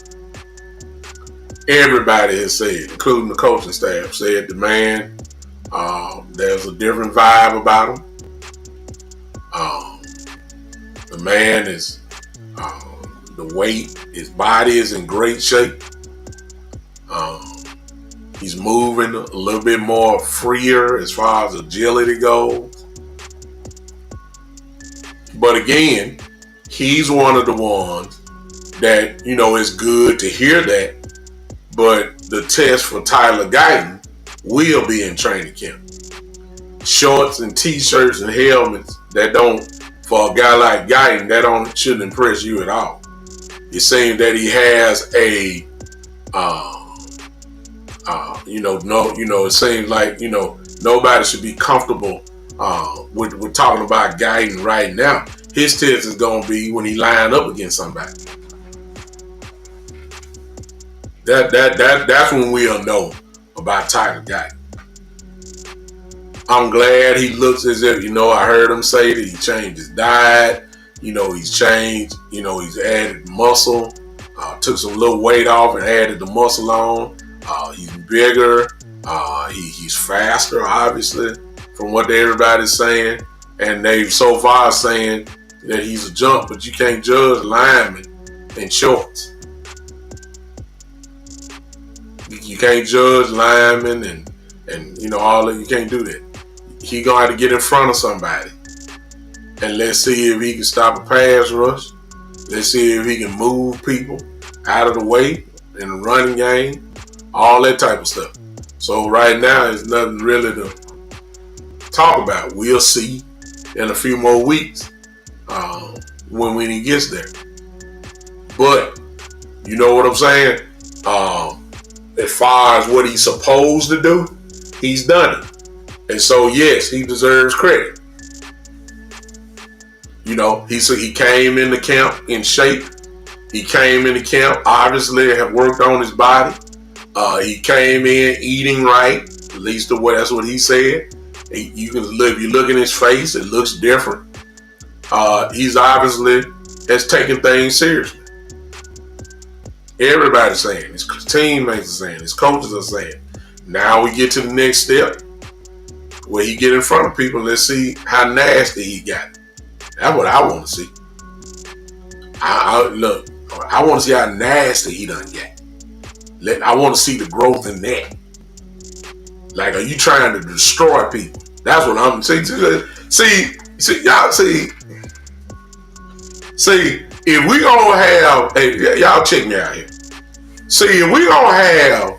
Everybody has said, including the coaching staff, said the man, there's a different vibe about him. The man is, the weight, his body is in great shape. He's moving a little bit more freer as far as agility goes. But again, he's one of the ones that, it's good to hear that. But the test for Tyler Guyton will be in training camp. Shorts and t-shirts and helmets that don't, for a guy like Guyton, shouldn't impress you at all. It seems that he has a, it seems like, nobody should be comfortable with talking about Guyton right now. His test is going to be when he line up against somebody. That's when we'll know about Tyler Guyton. I'm glad he looks as if, I heard him say that he changed his diet. He's changed, he's added muscle, took some little weight off and added the muscle on. He's bigger. He's faster, obviously, from what everybody's saying. And they've so far saying that he's a jump, but you can't judge linemen in shorts. You can't judge linemen and all that. You can't do that. He gonna have to get in front of somebody. And let's see if he can stop a pass rush. Let's see if he can move people out of the way in the running game, all that type of stuff. So right now, there's nothing really to talk about. We'll see in a few more weeks when he gets there. But you know what I'm saying? As far as what he's supposed to do, he's done it. And so, yes, he deserves credit. You know, he came into camp in shape. He came into camp, obviously, have worked on his body. He came in eating right, at least that's what he said. If you look in his face, it looks different. He's obviously has taken things seriously. Everybody's saying, his teammates are saying, his coaches are saying. Now we get to the next step where he get in front of people and let's see how nasty he got. That's what I want to see. I want to see how nasty he done got. I want to see the growth in that. Like, are you trying to destroy people? That's what I'm saying. See, y'all see. See, if we gonna have, y'all check me out here. See, if we gonna have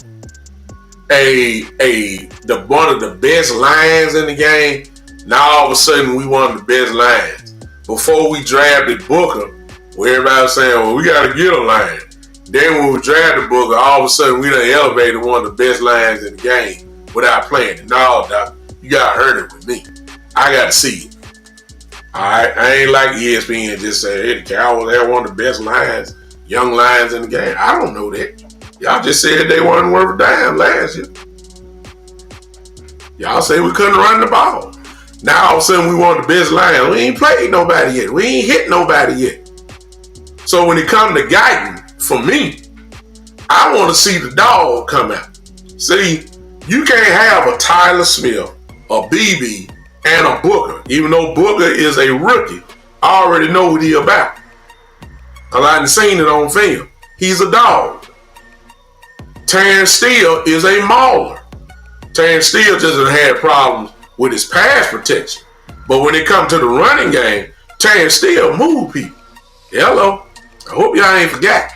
one of the best lines in the game, now all of a sudden we one of the best lines. Before we drafted Booker, where everybody was saying, well, we gotta get a line. Then when we drafted Booker, all of a sudden we done elevated one of the best lines in the game without playing it. No, Doc, you gotta hurt it with me. I gotta see it. Alright, I ain't like ESPN just say, hey, the Cowboys have one of the best lines, young lines in the game. I don't know that. Y'all just said they weren't worth a dime last year. Y'all say we couldn't run the ball. Now all of a sudden we want the best line. We ain't played nobody yet. We ain't hit nobody yet. So when it comes to Guyton, for me, I want to see the dog come out. See, you can't have a Tyler Smith, a BB, and a Booker. Even though Booker is a rookie, I already know what he about. Because I done seen it on film. He's a dog. Terrence Steele is a mauler. Terrence Steele just hasn't had problems with his pass protection. But when it comes to the running game, Terrence Steele move people. Hello. I hope y'all ain't forgot.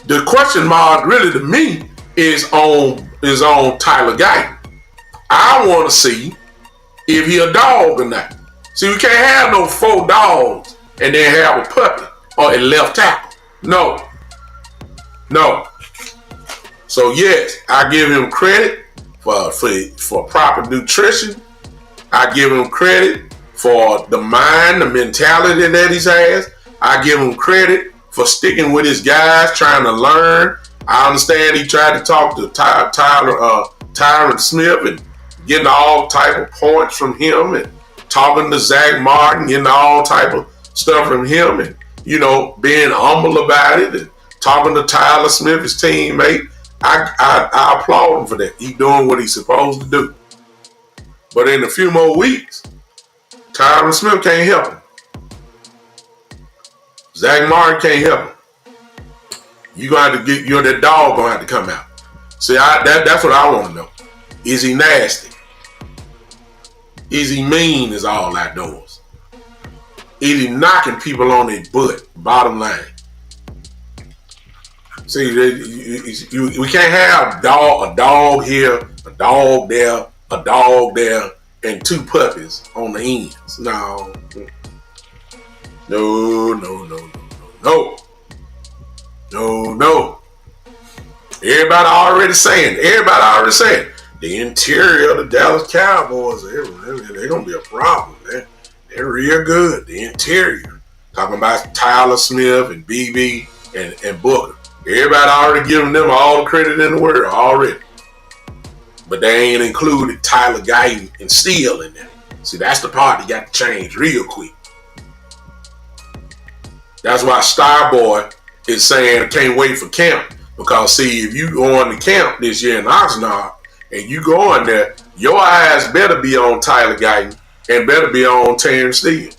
The question mark really to me is on Tyler Guyton. I want to see if he a dog or not. See, we can't have no 4 dogs and then have a puppy or a left tackle. No. So yes, I give him credit for proper nutrition. I give him credit for the mind, the mentality that he has. I give him credit for sticking with his guys, trying to learn. I understand he tried to talk to Tyron Smith and getting all type of points from him, and talking to Zach Martin, getting all type of stuff from him, and being humble about it, and talking to Tyler Smith, his teammate. I applaud him for that. He's doing what he's supposed to do. But in a few more weeks, Tyron Smith can't help him. Zach Martin can't help him. You gonna have to get that dog gonna have to come out. See, that's what I want to know. Is he nasty? Is he mean as all outdoors? Is he knocking people on their butt? Bottom line. See, we can't have a dog here, a dog there, and 2 puppies on the ends. No. Everybody already saying the interior of the Dallas Cowboys, they're going to be a problem, man. They're real good, the interior. Talking about Tyler Smith and BB and Booker. Everybody already giving them all the credit in the world already. But they ain't included Tyler Guyton and Steele in there. See, that's the part that got to change real quick. That's why Starboy is saying can't wait for camp. Because see, if you go to camp this year in Oxnard and you go in there, your eyes better be on Tyler Guyton and better be on Terrence Steele.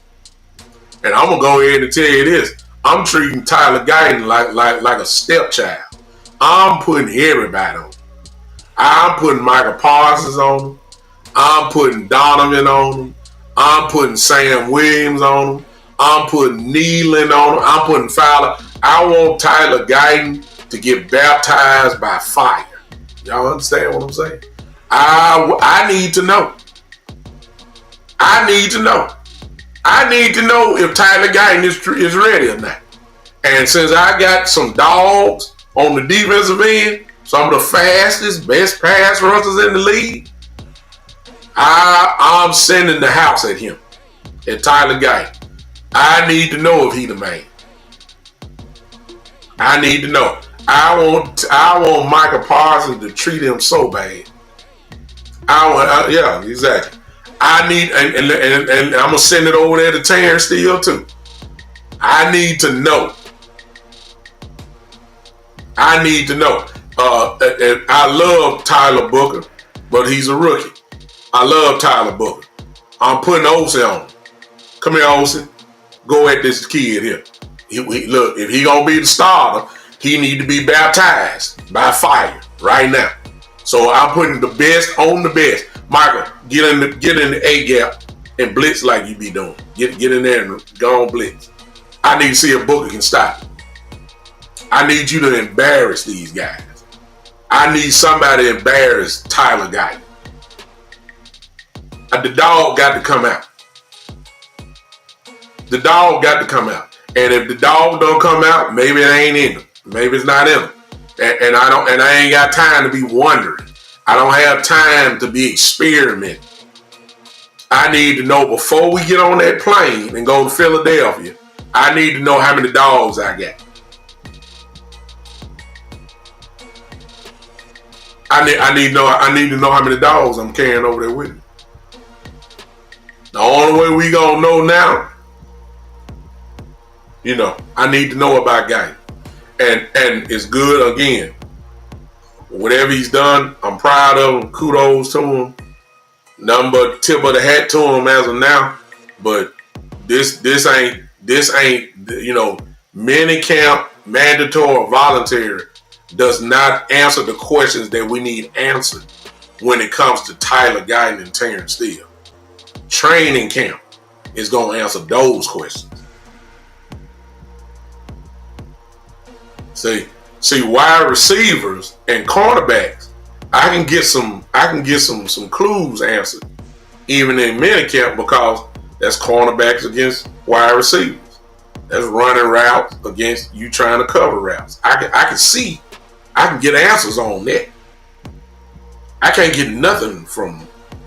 And I'm gonna go ahead and tell you this. I'm treating Tyler Guyton like a stepchild. I'm putting everybody on him. I'm putting Michael Parsons on him. I'm putting Donovan on him. I'm putting Sam Williams on him. I'm putting kneeling on him. I'm putting Fowler. I want Tyler Guyton to get baptized by fire. Y'all understand what I'm saying? I need to know. I need to know. I need to know if Tyler Guyton is ready or not. And since I got some dogs on the defensive end, some of the fastest, best pass rushers in the league, I'm sending the house at him, at Tyler Guyton. I need to know if he the man. I need to know. I want Michael Parsons to treat him so bad. Yeah, exactly. I need, and I'm gonna send it over there to Terrence Steele too. I need to know. I need to know. And I love Tyler Booker, but he's a rookie. I love Tyler Booker. I'm putting Olsen on him. Come here, Olsen. Go at this kid here. Look, if he gonna be the starter, he need to be baptized by fire right now. So I'm putting the best on the best. Michael, get in the A gap and blitz like you be doing. Get in there and go on blitz. I need to see if Booker can stop it. I need you to embarrass these guys. I need somebody to embarrass Tyler Guyton. The dog got to come out. The dog got to come out. And if the dog don't come out, maybe it ain't in him. Maybe it's not in him. And I ain't got time to be wondering. I don't have time to be experimenting. I need to know before we get on that plane and go to Philadelphia, I need to know how many dogs I got. I need to know how many dogs I'm carrying over there with me. The only way we gonna know now, I need to know about Guyton. And it's good again. Whatever he's done, I'm proud of him. Kudos to him. Nothing but tip of the hat to him as of now. But this ain't minicamp, mandatory or voluntary does not answer the questions that we need answered when it comes to Tyler Guyton and Terrence Steele. Training camp is going to answer those questions. See, wide receivers and cornerbacks, I can get some clues answered even in minicamp because that's cornerbacks against wide receivers. That's running routes against you trying to cover routes. I can get answers on that. I can't get nothing from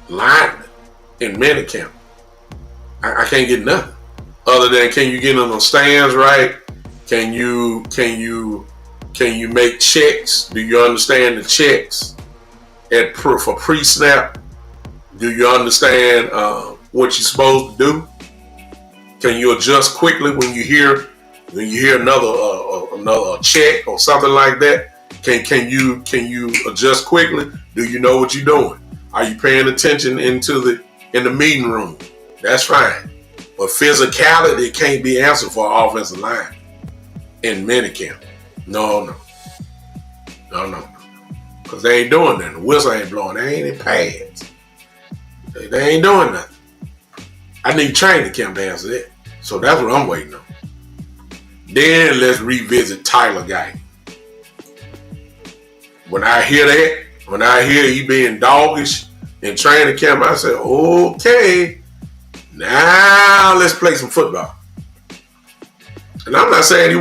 linemen in minicamp. I can't get nothing other than can you get in the stands right? Can you make checks? Do you understand the checks for pre-snap? Do you understand what you're supposed to do? Can you adjust quickly when you hear another check or something like that? Can you adjust quickly? Do you know what you're doing? Are you paying attention in the meeting room? That's fine. But physicality can't be answered for an offensive line in minicamp. No. Because they ain't doing nothing. The whistle ain't blowing. They ain't in pads. They ain't doing nothing. I need training camp to answer that. So that's what I'm waiting on. Then let's revisit Tyler Guyton. When I hear he being doggish in training camp, I say, okay, now let's play some football. And I'm not saying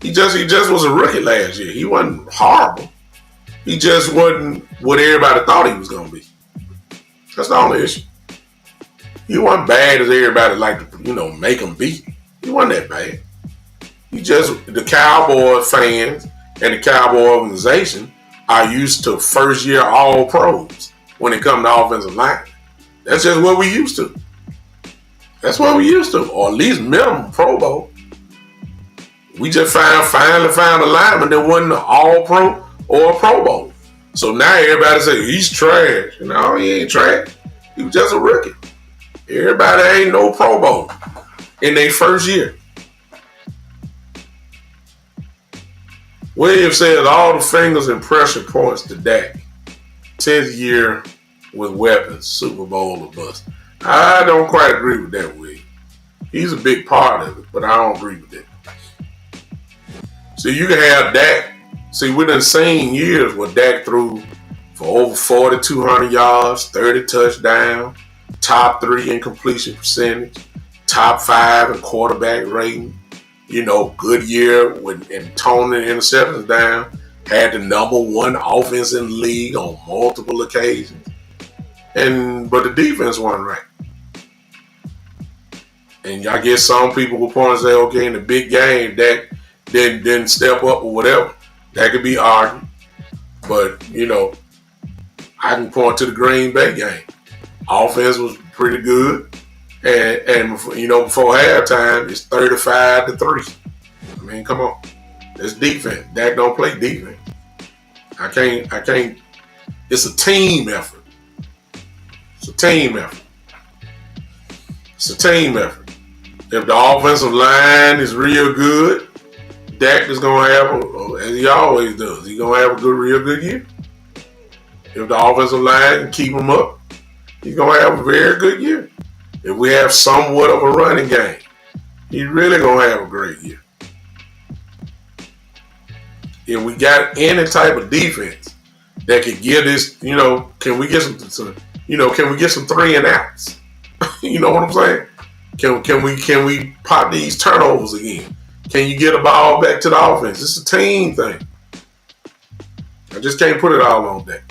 he just was a rookie last year. He wasn't horrible. He just wasn't what everybody thought he was going to be. That's the only issue. He wasn't bad as everybody liked to, make him be. He wasn't that bad. The Cowboys fans and the Cowboy organization are used to first year all pros when it comes to offensive line. That's just what we used to. That's what we used to, or at least minimum Pro Bowl. We just finally found a lineman that wasn't an all pro or a Pro Bowl. So now everybody say he's trash. No, he ain't trash. He was just a rookie. Everybody ain't no Pro Bowl in their first year. Williams says all the fingers and pressure points to Dak. 10th year with weapons, Super Bowl or bust. I don't quite agree with that, William. He's a big part of it, but I don't agree with it. So you can have Dak. See, we done seen years where Dak threw for over 4,200 yards, 30 touchdowns, top 3 in completion percentage, top 5 in quarterback rating. Good year and toning interceptions down. Had the number 1 offense in the league on multiple occasions. But the defense wasn't right. And I guess some people will point and say, okay, in the big game, Dak didn't step up or whatever. That could be argued. But, I can point to the Green Bay game. Offense was pretty good. And before halftime, it's 35-3. I mean, come on. It's defense. Dak don't play defense. I can't. It's a team effort. It's a team effort. If the offensive line is real good, Dak is going to have, as he always does, he's going to have a real good year. If the offensive line can keep him up, he's going to have a very good year. If we have somewhat of a running game, he's really going to have a great year. If we got any type of defense that could give this, can we get some 3 and outs? You know what I'm saying? Can we pop these turnovers again? Can you get a ball back to the offense? It's a team thing. I just can't put it all on Dak.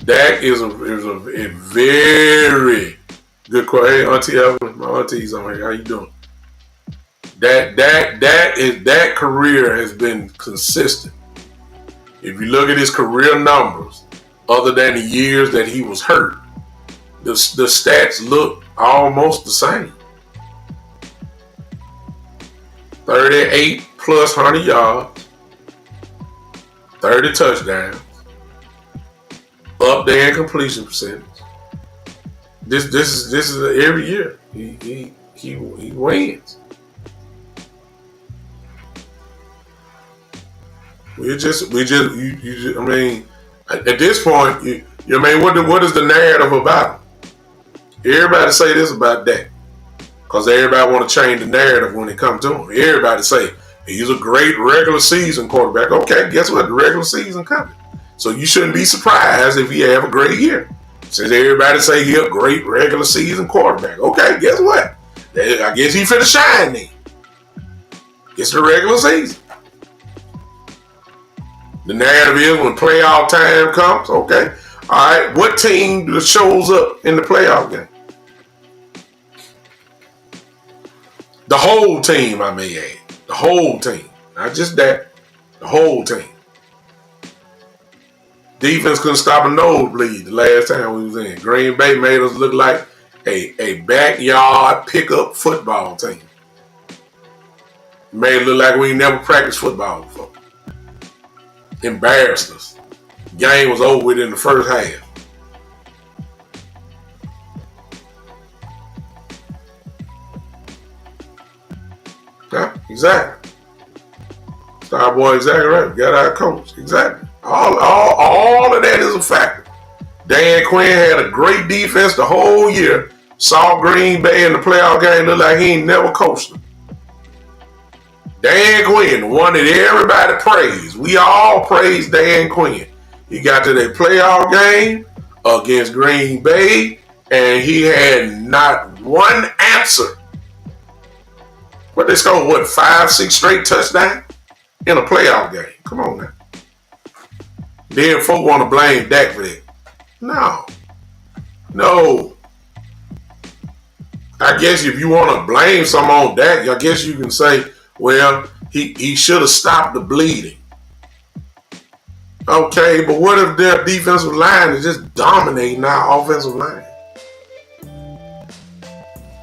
Dak is a very good quarterback. Hey, Auntie Evelyn, my auntie's on here. How you doing? That career has been consistent. If you look at his career numbers, other than the years that he was hurt, the stats look almost the same. 38 plus 100 yards, 30 touchdowns, up there in completion percentage. This is every year he wins. I mean, at this point, what is the narrative about him? Everybody say this about Dak, because everybody want to change the narrative when it comes to him. Everybody say he's a great regular season quarterback. Okay, guess what? The regular season coming, so you shouldn't be surprised if he have a great year. Since everybody say he's a great regular season quarterback, okay, guess what? I guess he finna shine then. It's the regular season. The narrative is when playoff time comes, okay, all right, what team shows up in the playoff game? The whole team, I may add. The whole team. Not just that. The whole team. Defense couldn't stop a nosebleed the last time we was in. Green Bay made us look like a backyard pickup football team. Made it look like we never practiced football before. Embarrassed us. Game was over with in the first half. Yeah, exactly. Starboy, exactly right. We got our coach. Exactly. All of that is a factor. Dan Quinn had a great defense the whole year. Saw Green Bay in the playoff game, looked like he ain't never coached them. Dan Quinn, the one that everybody praised. We all praised Dan Quinn. He got to that playoff game against Green Bay, and he had not one answer. What they scored, 5-6 straight touchdowns in a playoff game? Come on now. Then folk want to blame Dak for that. No. I guess if you want to blame some on Dak, I guess you can say, well, he should have stopped the bleeding. Okay, but what if their defensive line is just dominating our offensive line?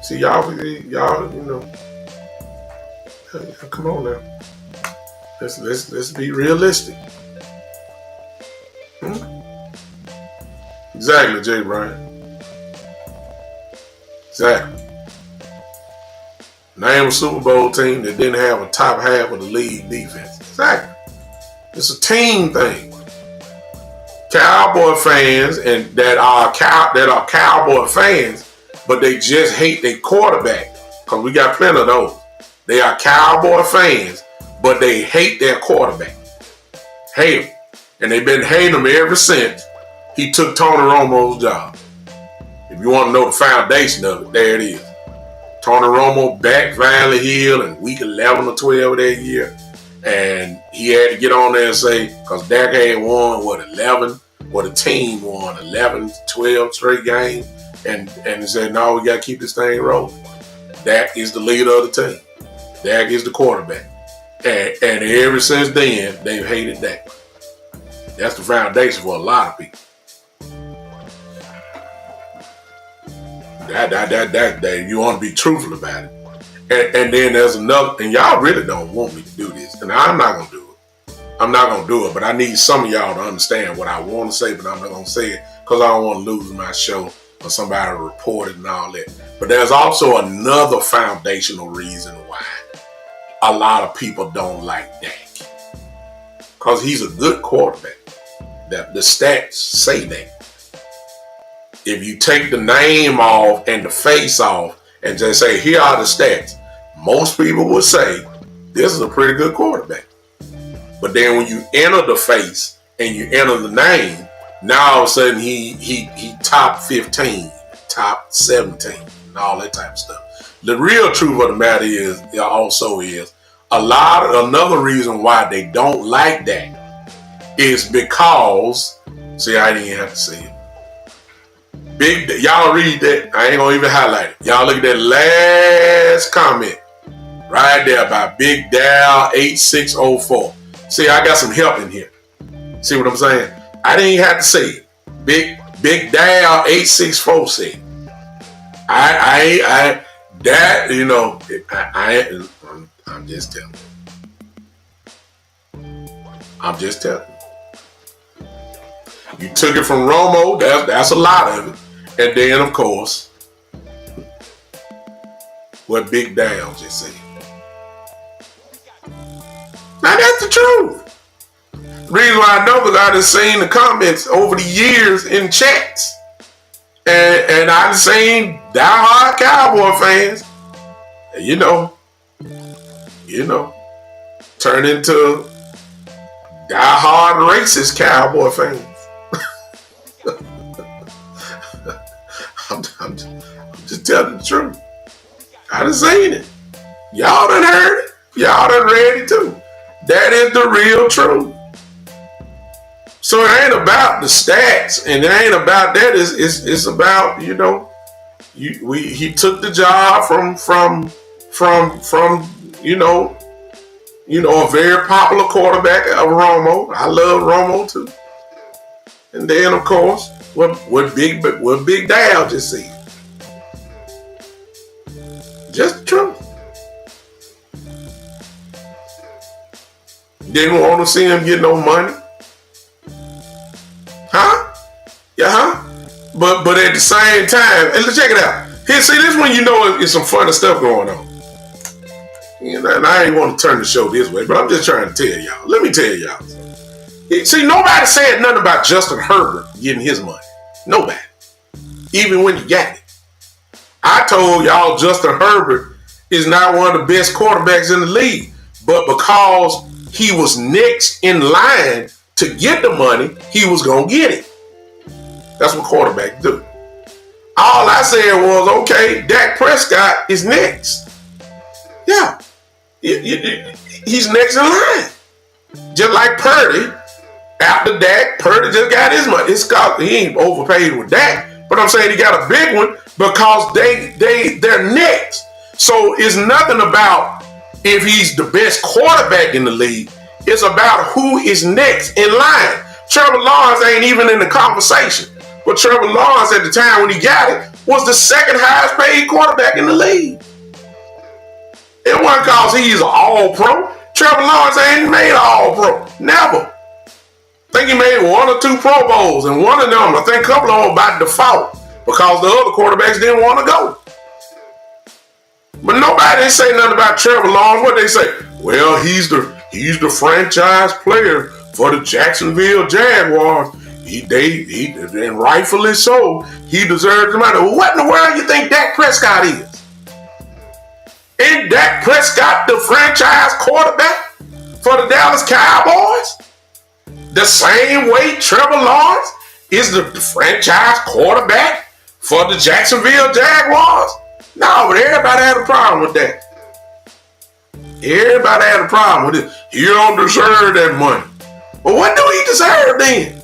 See, y'all, come on now. Let's be realistic. Exactly, Jay Bryant. Exactly. Name a Super Bowl team that didn't have a top half of the league defense. Exactly. It's a team thing. Cowboy fans and that are Cowboy fans, but they just hate their quarterback. Because we got plenty of those. They are Cowboy fans, but they hate their quarterback. Hate him. And they've been hating him ever since he took Tony Romo's job. If you want to know the foundation of it, there it is. Tony Romo back finally healed in week 11 or 12 of that year. And he had to get on there and say, because Dak had won, 11? The team won 11, 12 straight games. And he said, no, we got to keep this thing rolling. Dak is the leader of the team. Dak is the quarterback. And ever since then, they've hated Dak. That's the foundation for a lot of people. That you want to be truthful about it. And then there's another, and y'all really don't want me to do this, and I'm not going to do it. I'm not going to do it, but I need some of y'all to understand what I want to say, but I'm not going to say it because I don't want to lose my show or somebody to report it and all that. But there's also another foundational reason why a lot of people don't like Dak. Because he's a good quarterback. The stats say that. If you take the name off and the face off and just say, here are the stats, most people would say, this is a pretty good quarterback. But then when you enter the face and you enter the name, now all of a sudden he top 15, top 17, and all that type of stuff. The real truth of the matter is another reason why they don't like that is because, see, I didn't even have to say it. Y'all read that. I ain't gonna even highlight it. Y'all look at that last comment right there by Big Dal 8604. See, I got some help in here. See what I'm saying? I didn't even have to say it. Big Dal 864 said. I'm just telling you. I'm just telling you. You took it from Romo. That's a lot of it. And then, of course, what Big Dal just said. Now, that's the truth. The reason why I know because I done seen the comments over the years in chats. And I done seen diehard Cowboy fans, turn into diehard racist Cowboy fans. I'm just telling the truth. I done seen it. Y'all done heard it. Y'all done read it too. That is the real truth. So it ain't about the stats, and it ain't about that. It's about he took the job from a very popular quarterback of Romo. I love Romo too. And then of course what Big Dal just said. Just the truth. Didn't want to see him get no money. Huh? Yeah, huh? But at the same time, and let's check it out. Here, see, this one you know it's some funny stuff going on. And I ain't want to turn the show this way, but I'm just trying to tell y'all. Let me tell y'all. See, nobody said nothing about Justin Herbert getting his money. Nobody. Even when he got it. I told y'all Justin Herbert is not one of the best quarterbacks in the league. But because he was next in line to get the money, he was going to get it. That's what quarterbacks do. All I said was, okay, Dak Prescott is next. Yeah. He's next in line. Just like Purdy. After Dak, Purdy just got his money. He ain't overpaid with Dak, but I'm saying he got a big one because they're next. So it's nothing about if he's the best quarterback in the league. It's about who is next in line. Trevor Lawrence ain't even in the conversation. But Trevor Lawrence at the time when he got it was the second highest paid quarterback in the league. It wasn't because he's an all-pro. Trevor Lawrence ain't made an all-pro. Never. I think he made 1 or 2 Pro Bowls, and one of them, I think a couple of them by default because the other quarterbacks didn't want to go. But nobody didn't say nothing about Trevor Lawrence. What they say? Well, he's the franchise player for the Jacksonville Jaguars. and rightfully so, he deserves the money. What in the world you think Dak Prescott is? Ain't Dak Prescott the franchise quarterback for the Dallas Cowboys? The same way Trevor Lawrence is the franchise quarterback for the Jacksonville Jaguars? No, but everybody had a problem with that. Everybody had a problem with it. You don't deserve that money. Well, what do he deserve then?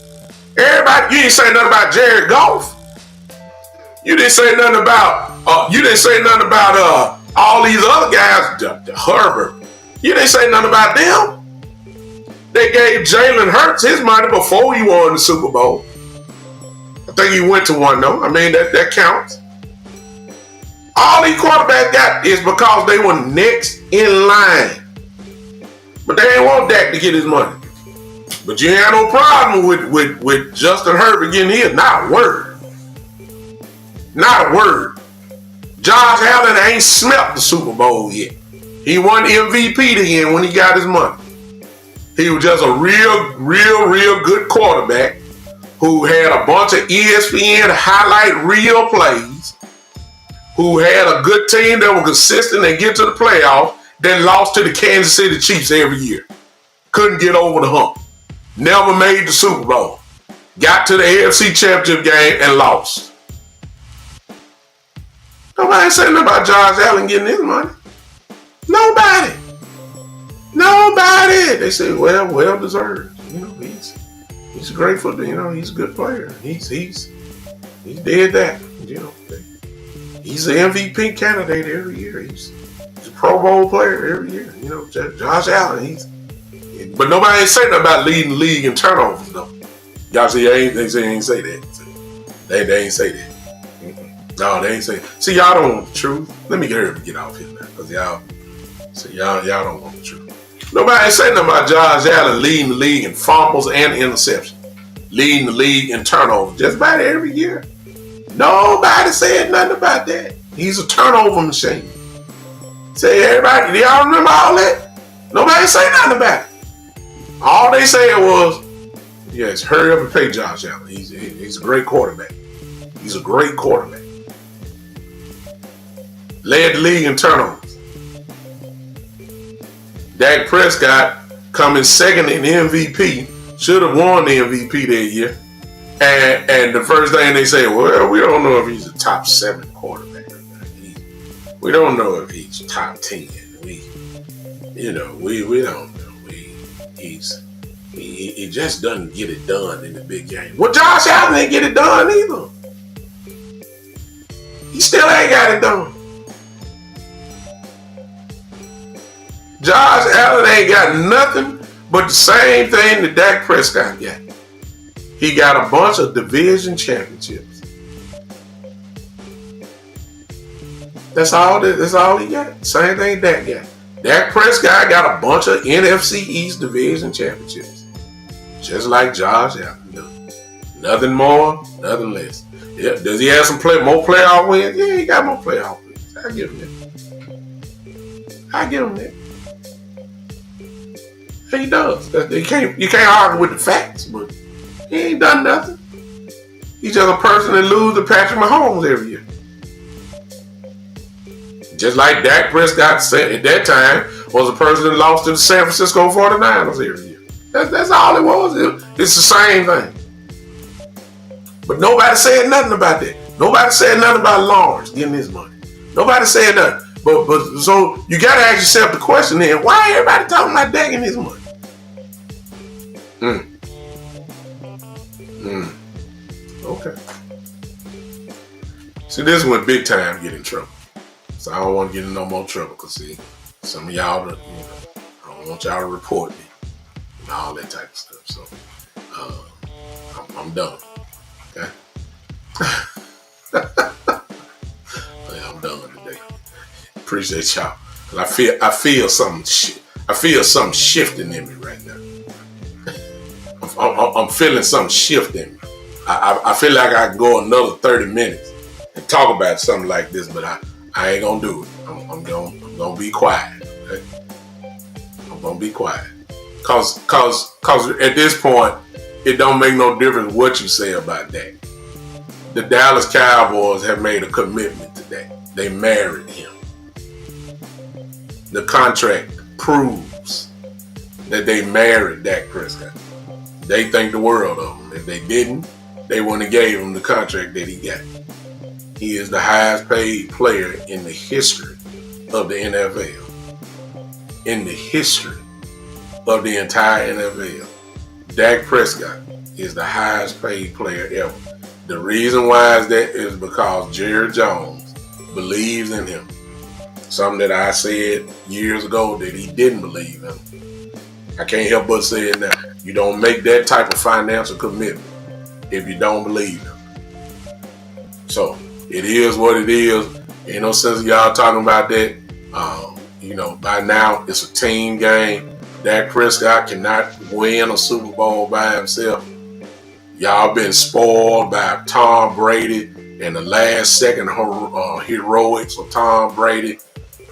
Everybody, you didn't say nothing about Jared Goff. You didn't say nothing about. All these other guys, Herbert. You didn't say nothing about them. They gave Jalen Hurts his money before he won the Super Bowl. I think he went to one though. I mean that counts. All these quarterbacks got is because they were next in line. But they ain't want Dak to get his money. But you ain't had no problem with Justin Herbert getting his. Not a word. Not a word. Josh Allen ain't smelt the Super Bowl yet. He won MVP then when he got his money. He was just a real good quarterback who had a bunch of ESPN highlight reel plays, who had a good team that was consistent and get to the playoffs, then lost to the Kansas City Chiefs every year. Couldn't get over the hump. Never made the Super Bowl. Got to the AFC Championship game and lost. Nobody saying nothing about Josh Allen getting his money. Nobody. They say, well deserved. You know, he's great for he's a good player. He did that. You know, he's an MVP candidate every year. He's a Pro Bowl player every year. You know, Josh Allen. But nobody ain't saying nothing about leading the league in turnovers though. Y'all see, they ain't say that. They ain't say that. No, they ain't say. See, y'all don't want the truth. Let me get off here now, because y'all don't want the truth. Nobody ain't saying nothing about Josh Allen leading the league in fumbles and interceptions, leading the league in turnovers just about every year. Nobody said nothing about that. He's a turnover machine. Say everybody, y'all remember all that? Nobody say nothing about it. All they said was, yes, hurry up and pay Josh Allen. He's a great quarterback. He's a great quarterback. Led the league in turnovers. Dak Prescott coming second in MVP, should have won the MVP that year. And the first thing they say, well, we don't know if he's a top 7 quarterback. We don't know if he's top 10. We don't know. He just doesn't get it done in the big game. Well, Josh Allen ain't get it done either. He still ain't got it done. Josh Allen ain't got nothing but the same thing that Dak Prescott got. He got a bunch of division championships. That's all he got. Same thing Dak got. Dak Prescott got a bunch of NFC East division championships. Just like Josh Allen does. Nothing more, nothing less. Yeah, does he have some more playoff wins? Yeah, he got more playoff wins. I give him that. He does. You can't argue with the facts, but he ain't done nothing. He's just a person that loses to Patrick Mahomes every year. Just like Dak Prescott said at that time was a person that lost to the San Francisco 49ers every year. That's all it was. It's the same thing. But nobody said nothing about that. Nobody said nothing about Lawrence getting his money. Nobody said nothing. But so you gotta ask yourself the question then, why everybody talking about Dak and his money? Okay. See, this is when big time get in trouble. So I don't want to get in no more trouble, because see, some of y'all, I don't want y'all to report me and all that type of stuff. So I'm done. Okay. Yeah, I'm done today. Appreciate y'all. Cause I feel something shifting in me right now. I'm feeling something shifting. I feel like I can go another 30 minutes and talk about something like this, but I ain't gonna do it. I'm gonna be quiet. Okay? I'm gonna be quiet. Cause at this point, it don't make no difference what you say about that. The Dallas Cowboys have made a commitment to that. They married him. The contract proves that they married Dak Prescott. They think the world of him. If they didn't, they wouldn't have gave him the contract that he got. He is the highest paid player in the history of the NFL. In the history of the entire NFL. Dak Prescott is the highest paid player ever. The reason why is that is because Jerry Jones believes in him. Something that I said years ago that he didn't believe in. I can't help but say it now. You don't make that type of financial commitment if you don't believe him. So it is what it is. Ain't no sense of y'all talking about that. By now it's a team game. Dak Prescott cannot win a Super Bowl by himself. Y'all been spoiled by Tom Brady and the last second heroics of Tom Brady,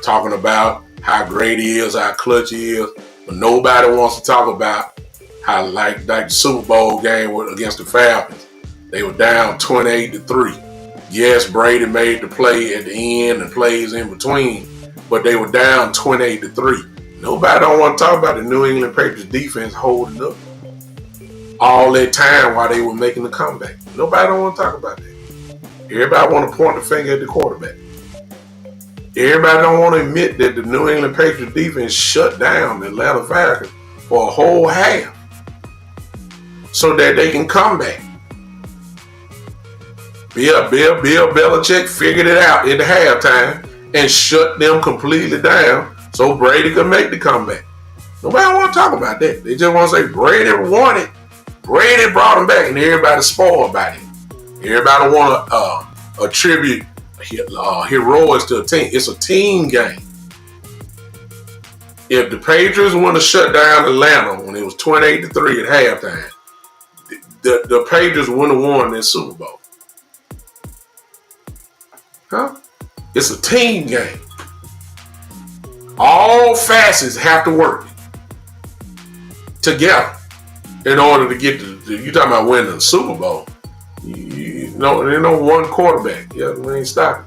talking about how great he is, how clutch he is, but nobody wants to talk about how like the Super Bowl game against the Falcons. They were down 28-3. Yes, Brady made the play at the end and plays in between, but they were down 28-3. Nobody don't want to talk about the New England Patriots defense holding up all that time while they were making the comeback. Nobody don't want to talk about that. Everybody want to point the finger at the quarterback. Everybody don't want to admit that the New England Patriots defense shut down the Atlanta Falcons for a whole half so that they can come back. Bill Belichick figured it out at the halftime and shut them completely down so Brady could make the comeback. Nobody want to talk about that. They just want to say Brady won it. Brady brought him back, and everybody spoiled about it. Everybody want to attribute heroics to a team. It's a team game. If the Patriots want to shut down Atlanta when it was 28-3 at halftime, the Patriots wouldn't have won this Super Bowl. Huh? It's a team game. All facets have to work together in order to get you talking about winning the Super Bowl. There's no one quarterback. Yeah, we ain't stopping.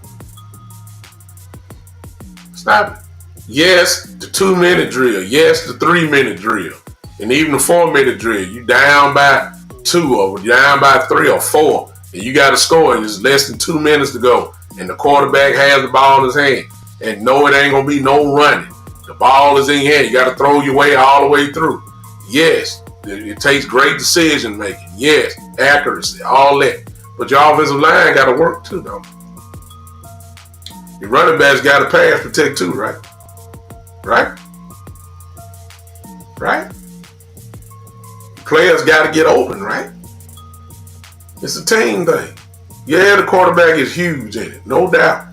Stop it. Yes, the 2-minute drill. Yes, the 3-minute drill. And even the 4-minute drill. You down by 2 or you down by 3 or 4. And you got to score. And there's less than 2 minutes to go. And the quarterback has the ball in his hand. And no, it ain't going to be no running. The ball is in your hand. You got to throw your way all the way through. Yes, it takes great decision making. Yes, accuracy, all that. But your offensive line got to work too, though. Your running backs got to pass protect too, right? Right? Right? Players got to get open, right? It's a team thing. Yeah, the quarterback is huge in it, no doubt.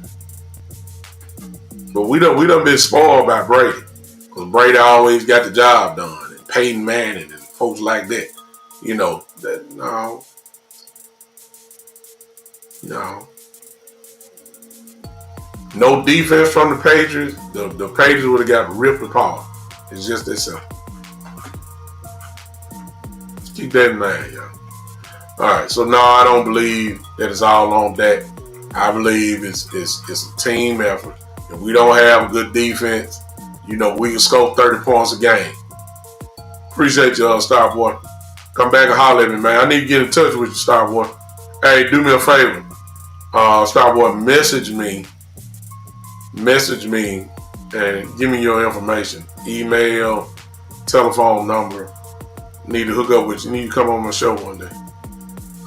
But we done been spoiled by Brady. Because Brady always got the job done. And Peyton Manning and folks like that. No defense from the Patriots. The Patriots would have got ripped apart. It's just that simple. Let's keep that in mind, y'all. Alright, so no, I don't believe that it's all on that. I believe it's a team effort. If we don't have a good defense, we can score 30 points a game. Appreciate you, Starboy. Come back and holler at me, man. I need to get in touch with you, Starboy. Hey, do me a favor. Starboy, message me and give me your information. Email, telephone number. Need to hook up with you. Need to come on my show one day.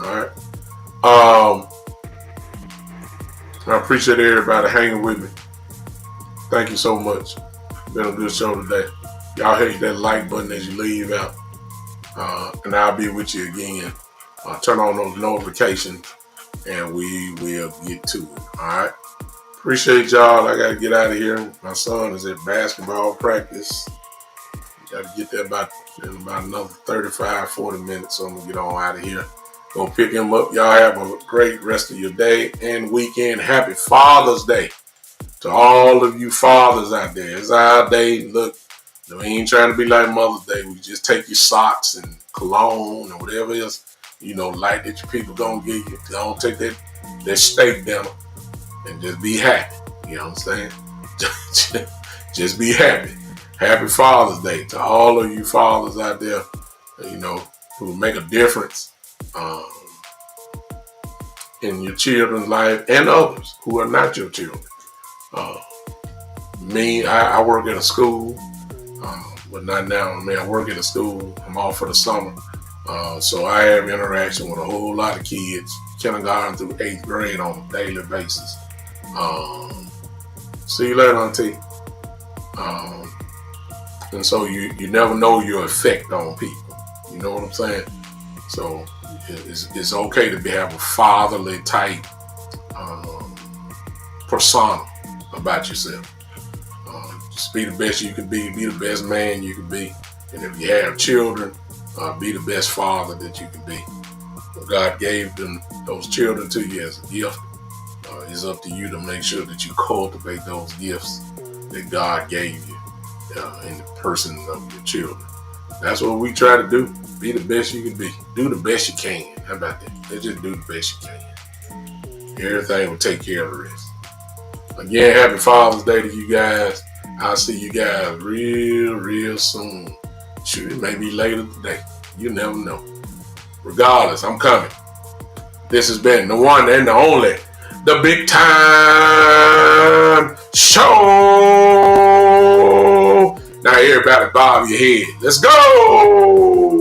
Alright. I appreciate everybody hanging with me. Thank you so much. Been a good show today. Y'all hit that like button as you leave out. And I'll be with you again. Turn on those notifications and we will get to it. Alright. Appreciate y'all. I gotta get out of here. My son is at basketball practice. Gotta get there in about another 35, 40 minutes, so I'm gonna get on out of here. Go pick him up. Y'all have a great rest of your day and weekend. Happy Father's Day to all of you fathers out there. It's our day. Look, We ain't trying to be like Mother's Day. We just take your socks and cologne and whatever else, light that your people gonna give you. Don't take that steak dinner and just be happy. You know what I'm saying? Just be happy. Happy Father's Day to all of you fathers out there, who make a difference in your children's life and others who are not your children. I work in a school, but not now. I work in a school. I'm off for the summer. So I have interaction with a whole lot of kids, kindergarten through 8th grade on a daily basis. See you later, Auntie. And so you never know your effect on people. You know what I'm saying? So it's okay to have a fatherly type persona about yourself. Just be the best you can be the best man you can be. And if you have children, be the best father that you can be. God gave those children to you as a gift. It's up to you to make sure that you cultivate those gifts that God gave you in the person of your children. That's what we try to do. Be the best you can be. Do the best you can. How about that? Let's just do the best you can. Everything will take care of the rest. Again, happy Father's Day to you guys. I'll see you guys real soon. Shoot, it may be later today. You never know. Regardless, I'm coming. This has been the one and the only, the Big Time Show. Now everybody bob your head. Let's go.